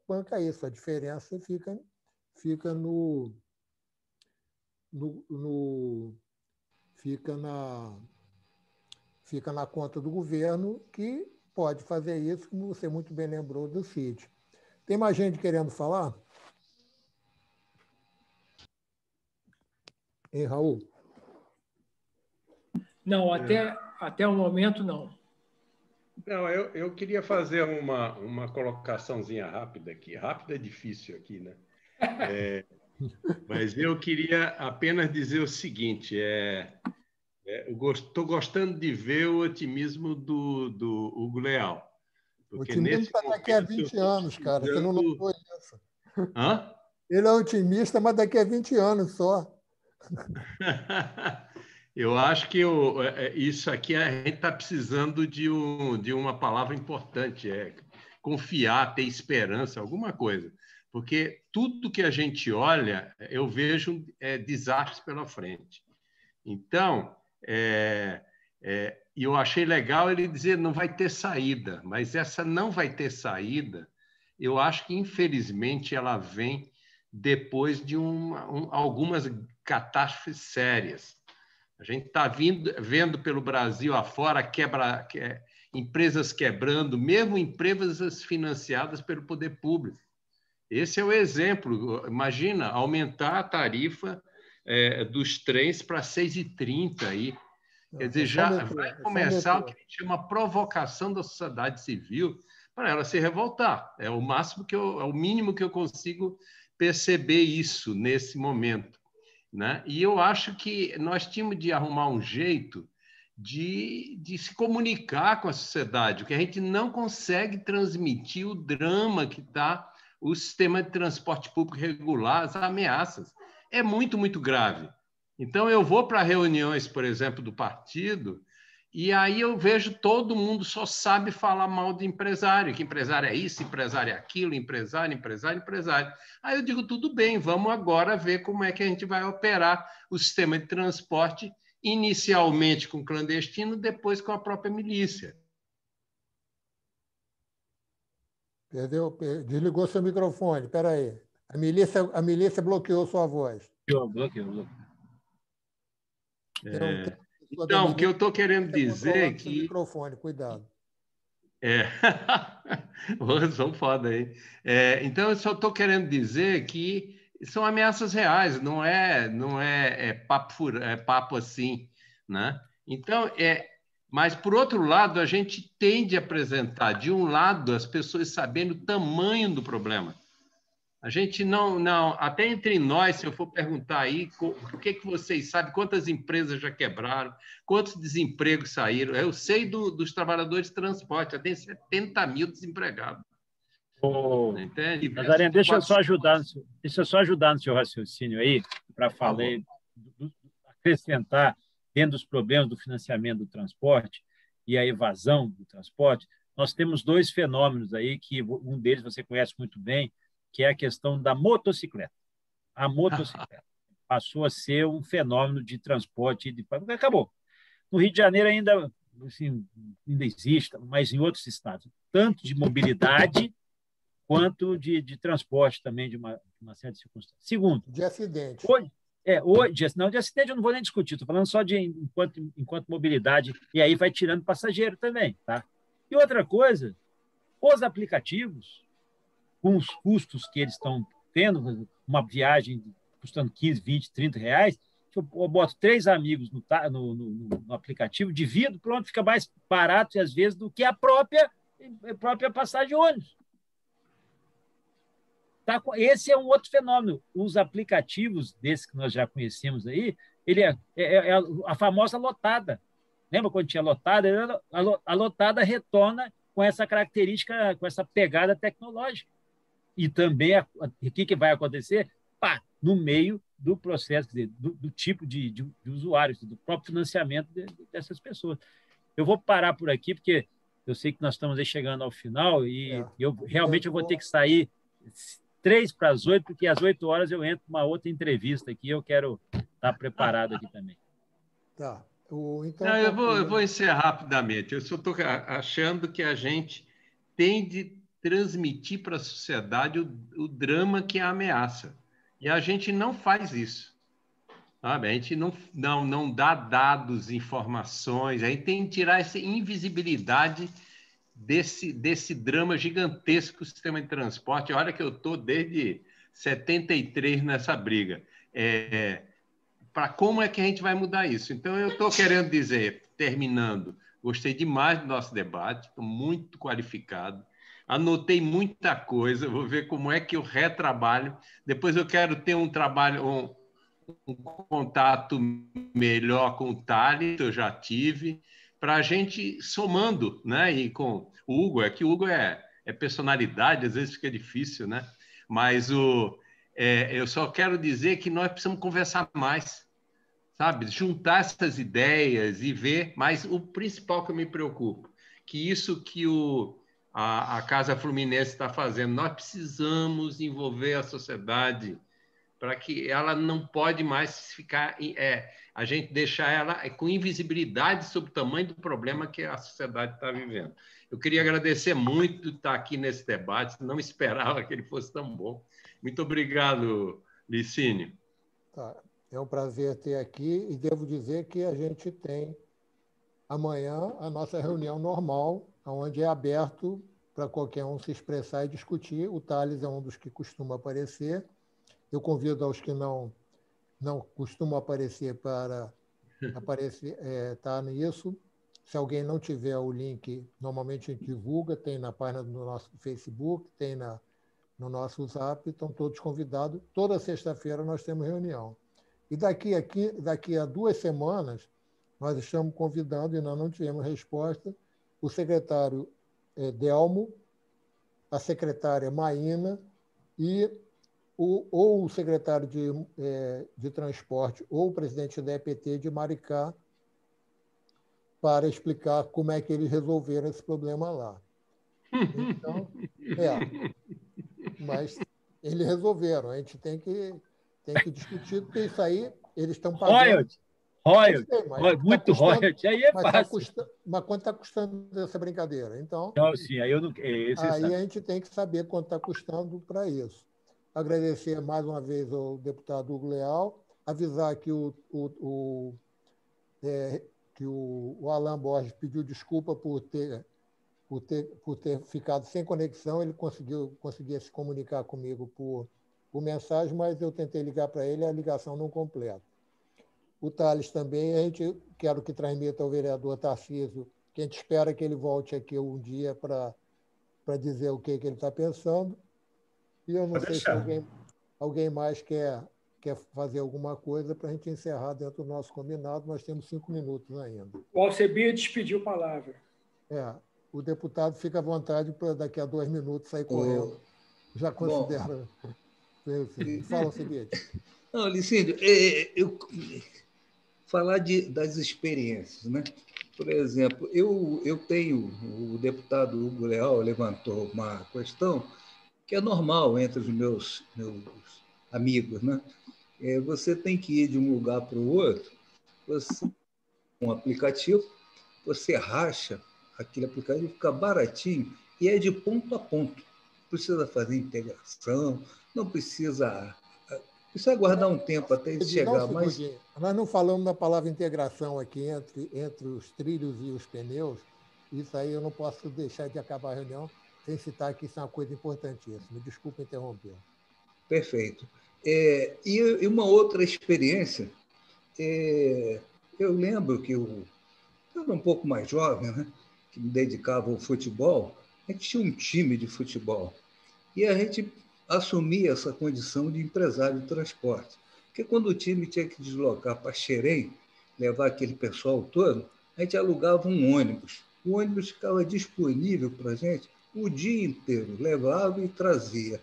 banca isso. A diferença fica na conta do governo, que pode fazer isso, como você muito bem lembrou do CID. Tem mais gente querendo falar? Hein, Raul? Não, até o momento, não. Não, eu queria fazer uma colocaçãozinha rápida aqui. Rápida é difícil aqui, né? Mas eu queria apenas dizer o seguinte: eu estou gostando de ver o otimismo do Hugo Leal. O otimismo está daqui a 20 anos, cara. Você não notou isso. Hã? Ele é otimista, mas daqui a 20 anos só. Eu acho que isso aqui a gente está precisando de uma palavra importante, confiar, ter esperança, alguma coisa. Porque tudo que a gente olha, eu vejo desastres pela frente. Então, eu achei legal ele dizer não vai ter saída, mas essa não vai ter saída, eu acho que, infelizmente, ela vem depois de algumas catástrofes sérias. A gente está vendo pelo Brasil afora empresas quebrando, mesmo empresas financiadas pelo poder público. Esse é o exemplo. Imagina, aumentar a tarifa dos trens para 6,30 aí. Quer dizer, já vai começar o que a gente chama provocação da sociedade civil para ela se revoltar. É o mínimo que eu consigo perceber isso nesse momento, né? E eu acho que nós tínhamos de arrumar um jeito de se comunicar com a sociedade, porque a gente não consegue transmitir o drama que está o sistema de transporte público regular, as ameaças. É muito, muito grave. Então, eu vou para reuniões, por exemplo, do partido, e aí eu vejo todo mundo só sabe falar mal de empresário, que empresário é isso, empresário é aquilo, empresário. Aí eu digo, tudo bem, vamos agora ver como é que a gente vai operar o sistema de transporte, inicialmente com clandestino, depois com a própria milícia. Desligou seu microfone, espera aí. A milícia bloqueou sua voz. Bloqueou. Então, o que eu estou querendo dizer é que... microfone, cuidado. São foda aí. Então, eu só estou querendo dizer que são ameaças reais, não é papo assim, né? Então, mas, por outro lado, a gente tende a apresentar, de um lado, as pessoas sabendo o tamanho do problema. A gente não, até entre nós, se eu for perguntar aí, o que vocês sabem, quantas empresas já quebraram, quantos desempregos saíram? Eu sei dos trabalhadores de transporte, já tem 70 mil desempregados. Entende? Nazareno, deixa eu só ajudar no seu raciocínio aí, para acrescentar, dentro dos problemas do financiamento do transporte e a evasão do transporte, nós temos dois fenômenos aí, que um deles você conhece muito bem, que é a questão da motocicleta. A motocicleta passou a ser um fenômeno de transporte. Acabou. No Rio de Janeiro ainda existe, mas em outros estados, tanto de mobilidade quanto de transporte também, de uma certa circunstância. Segundo, de acidente. De acidente eu não vou nem discutir, estou falando só de enquanto mobilidade, e aí vai tirando passageiro também. Tá? E outra coisa, os aplicativos, com os custos que eles estão tendo, uma viagem custando 15, 20, 30 reais, eu boto 3 amigos no aplicativo, divido, pronto, fica mais barato, às vezes, do que a própria passagem de ônibus. Tá? Esse é um outro fenômeno. Os aplicativos desses que nós já conhecemos aí, ele é a famosa lotada. Lembra quando tinha lotada? A lotada retorna com essa característica, com essa pegada tecnológica. E também, o que vai acontecer? No meio do processo, quer dizer, do tipo de usuários, do próprio financiamento dessas pessoas. Eu vou parar por aqui, porque eu sei que nós estamos aí chegando ao final e eu vou ter que sair 7:55, porque às 8 horas eu entro numa outra entrevista aqui, eu quero estar preparado aqui também. Tá. Então, eu vou encerrar rapidamente. Eu só estou achando que a gente tem de transmitir para a sociedade o drama que é a ameaça. E a gente não faz isso. Sabe? A gente não dá dados, informações, a gente tem que tirar essa invisibilidade desse drama gigantesco do sistema de transporte. Olha que eu estou desde 73 nessa briga. Para como é que a gente vai mudar isso? Então, eu estou querendo dizer, terminando, gostei demais do nosso debate, estou muito qualificado, anotei muita coisa, vou ver como é que eu retrabalho. Depois eu quero ter um trabalho, um contato melhor com o Thales, que eu já tive, para a gente somando, né? E com o Hugo, que o Hugo é personalidade, às vezes fica difícil, né? Mas eu só quero dizer que nós precisamos conversar mais, sabe? Juntar essas ideias e ver, mas o principal que eu me preocupo, que isso que o a Casa Fluminense está fazendo. Nós precisamos envolver a sociedade para que ela não pode mais ficar... a gente deixar ela com invisibilidade sobre o tamanho do problema que a sociedade está vivendo. Eu queria agradecer muito de estar aqui nesse debate, não esperava que ele fosse tão bom. Muito obrigado, Licínio. Tá. É um prazer ter aqui e devo dizer que a gente tem amanhã a nossa reunião normal, onde é aberto para qualquer um se expressar e discutir. O Thales é um dos que costuma aparecer. Eu convido aos que não costumam aparecer para aparecer, tá nisso. Se alguém não tiver o link, normalmente a gente divulga, tem na página do nosso Facebook, tem no nosso Zap, estão todos convidados. Toda sexta-feira nós temos reunião. E daqui a 2 semanas, nós estamos convidando, e nós não tivemos resposta, o secretário Delmo, a secretária Maína e ou o secretário de transporte ou o presidente da EPT de Maricá para explicar como é que eles resolveram esse problema lá. Então, mas eles resolveram. A gente tem que discutir, porque isso aí eles estão pagando. Muito royalty, aí é fácil. Mas quanto está custando essa brincadeira? Então, sim, aí eu não. Aí a gente tem que saber quanto está custando para isso. Agradecer mais uma vez ao deputado Hugo Leal, avisar que o Alain Borges pediu desculpa por ter ficado sem conexão. Ele conseguia se comunicar comigo por mensagem, mas eu tentei ligar para ele e a ligação não completa. O Thales também, quero que transmita ao vereador Tarcísio, que a gente espera que ele volte aqui um dia para dizer o que ele está pensando. E eu não sei se alguém mais quer fazer alguma coisa para a gente encerrar dentro do nosso combinado. Nós temos 5 minutos ainda. O Alcebiades pediu palavra. O deputado fica à vontade para daqui a 2 minutos sair correndo. Já considera. Fala, Alcebiades. Não, Licínio, eu falar das experiências, né? Por exemplo, eu tenho, o deputado Hugo Leal levantou uma questão que é normal entre os meus amigos, né? Você tem que ir de um lugar para o outro, um aplicativo, você racha aquele aplicativo, fica baratinho e é de ponto a ponto. Não precisa fazer integração, não precisa aguardar um tempo até ele chegar. Mas nós não falamos da palavra integração aqui entre os trilhos e os pneus. Isso aí eu não posso deixar de acabar a reunião sem citar que isso é uma coisa importantíssima. Desculpa interromper. Perfeito. E uma outra experiência, eu lembro que eu era um pouco mais jovem, né, que me dedicava ao futebol. A gente tinha um time de futebol e a gente assumia essa condição de empresário de transporte. Porque quando o time tinha que deslocar para Xerém, levar aquele pessoal todo, a gente alugava um ônibus. O ônibus ficava disponível para a gente o dia inteiro, levava e trazia.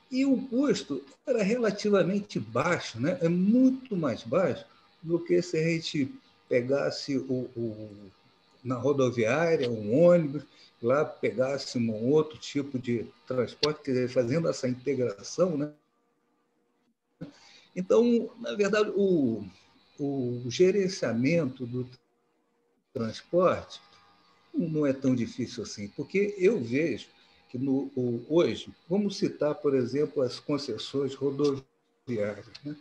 E o custo era relativamente baixo, né? É muito mais baixo do que se a gente pegasse na rodoviária um ônibus, lá pegasse um outro tipo de transporte, quer dizer, fazendo essa integração, né? Então, na verdade, o gerenciamento do transporte não é tão difícil assim, porque eu vejo que hoje, vamos citar, por exemplo, as concessões rodoviárias, né?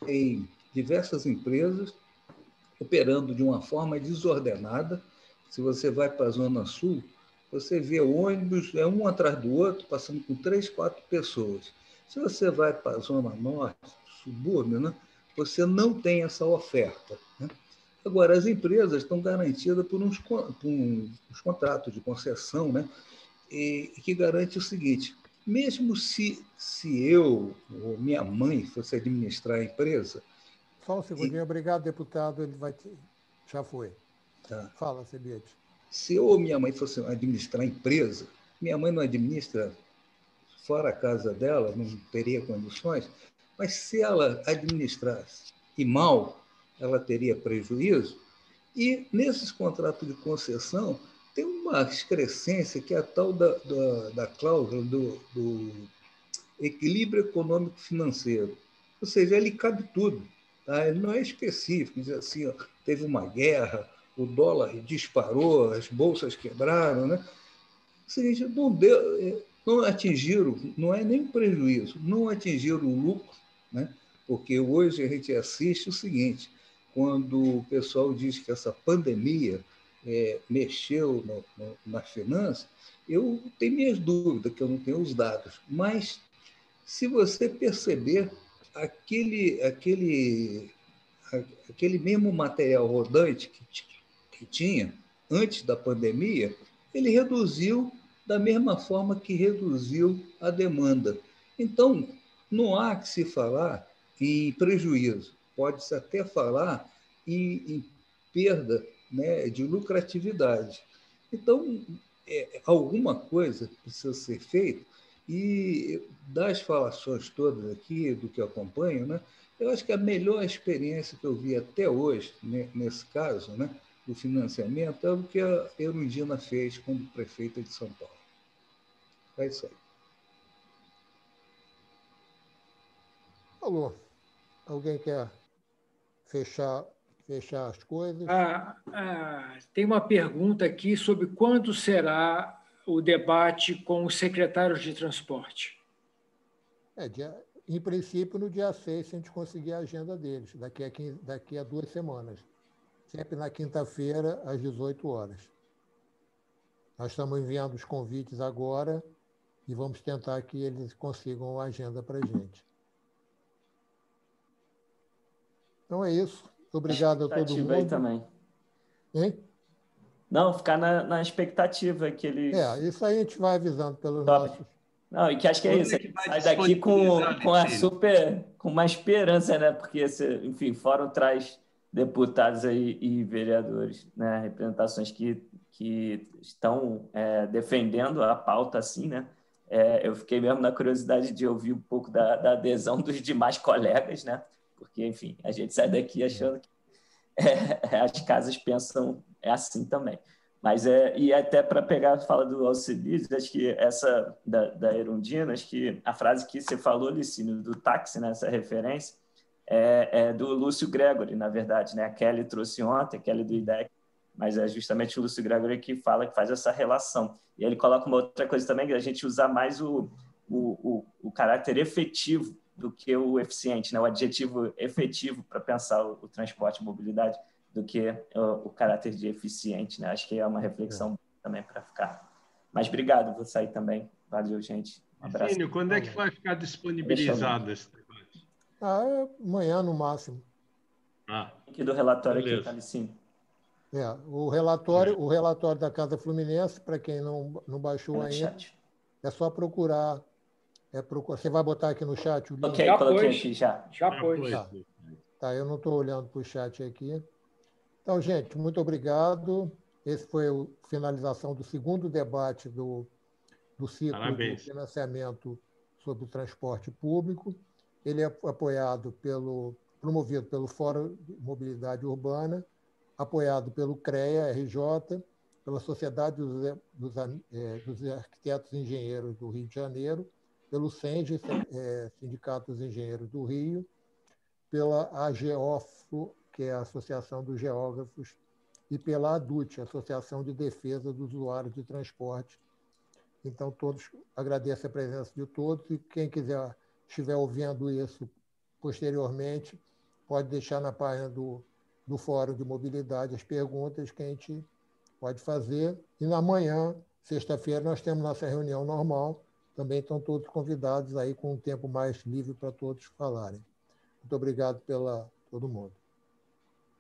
Tem diversas empresas operando de uma forma desordenada. Se você vai para a Zona Sul, você vê ônibus um atrás do outro, passando com 3, 4 pessoas. Se você vai para a Zona Norte, subúrbio, né, você não tem essa oferta, né? Agora, as empresas estão garantidas por uns contratos de concessão, né, e que garante o seguinte: mesmo se eu ou minha mãe fosse administrar a empresa... Só um segundinho. Obrigado, deputado. Ele vai já foi. Tá. Fala, Alcebiades. Se eu ou minha mãe fosse administrar a empresa, minha mãe não administra fora a casa dela, não teria condições, mas se ela administrasse e mal, ela teria prejuízo. E nesses contratos de concessão, tem uma excrescência que é a tal da cláusula do equilíbrio econômico-financeiro. Ou seja, ele cabe tudo. Tá? Ele não é específico, diz assim, ó, teve uma guerra, o dólar disparou, as bolsas quebraram. Né? Ou seja, não atingiram, não é nem prejuízo, não atingiram o lucro, né? Porque hoje a gente assiste o seguinte, quando o pessoal diz que essa pandemia mexeu na finança, eu tenho minhas dúvidas, que eu não tenho os dados, mas se você perceber aquele mesmo material rodante que tinha antes da pandemia, ele reduziu da mesma forma que reduziu a demanda. Então, não há que se falar em prejuízo, pode-se até falar em perda, né, de lucratividade. Então, alguma coisa precisa ser feita, e das falações todas aqui, do que eu acompanho, né, eu acho que a melhor experiência que eu vi até hoje, né, nesse caso, né, do financiamento, é o que a Erundina fez como prefeita de São Paulo. É isso aí. Falou. Alguém quer fechar as coisas? Tem uma pergunta aqui sobre quando será o debate com os secretários de transporte. Em princípio, no dia 6, se a gente conseguir a agenda deles, daqui a 2 semanas. Sempre na quinta-feira, às 18 horas. Nós estamos enviando os convites agora e vamos tentar que eles consigam a agenda para a gente. Então é isso. Obrigado a todo mundo. Aí também. Hein? Não, ficar na expectativa que eles... isso aí a gente vai avisando pelos nossos... Não, e que acho que é isso. Sai daqui com uma esperança, né? Porque, enfim, o Fórum traz deputados aí e vereadores, né? Representações que estão defendendo a pauta assim, né? Eu fiquei mesmo na curiosidade de ouvir um pouco da adesão dos demais colegas, né? Porque, enfim, a gente sai daqui achando que as casas pensam assim também. Mas e até para pegar a fala do Alcibiades, acho que essa da Erundina, acho que a frase que você falou, Licínio, do táxi, né, essa referência, é do Lúcio Gregory, na verdade, né? A Kelly trouxe ontem, a Kelly do IDEC, mas é justamente o Lúcio Gregory que faz essa relação. E ele coloca uma outra coisa também, que a gente usar mais o caráter efetivo do que o eficiente, né? O adjetivo efetivo para pensar o transporte e mobilidade, do que o caráter de eficiente, né? Acho que é uma reflexão também para ficar. Mas obrigado, vou sair também. Valeu, gente. Um abraço. Licínio, quando é que vai ficar disponibilizado esse debate? Amanhã, no máximo. Aqui do relatório aqui, tá, Licínio? O relatório da Casa Fluminense, para quem não baixou ainda, é só procurar. Você vai botar aqui no chat o link? Coloquei aqui já. Já pôs. Tá, eu não estou olhando para o chat aqui. Então, gente, muito obrigado. Esse foi a finalização do segundo debate do ciclo de financiamento sobre o transporte público. Ele é promovido pelo Fórum de Mobilidade Urbana, apoiado pelo CREA-RJ, pela Sociedade dos Arquitetos e Engenheiros do Rio de Janeiro, pelo SENGE, Sindicato dos Engenheiros do Rio, pela AGEOFLO, que é a Associação dos Geógrafos, e pela ADUT, Associação de Defesa dos Usuários de Transporte. Então, agradeço a presença de todos, e quem estiver ouvindo isso posteriormente, pode deixar na página do Fórum de Mobilidade as perguntas que a gente pode fazer. E na manhã, sexta-feira, nós temos nossa reunião normal. Também estão todos convidados aí com um tempo mais livre para todos falarem. Muito obrigado todo mundo.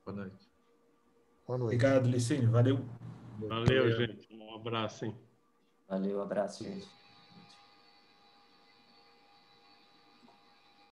Boa noite. Boa noite. Obrigado, Licínio. Valeu. Valeu, gente. Um abraço, hein? Valeu, abraço, gente.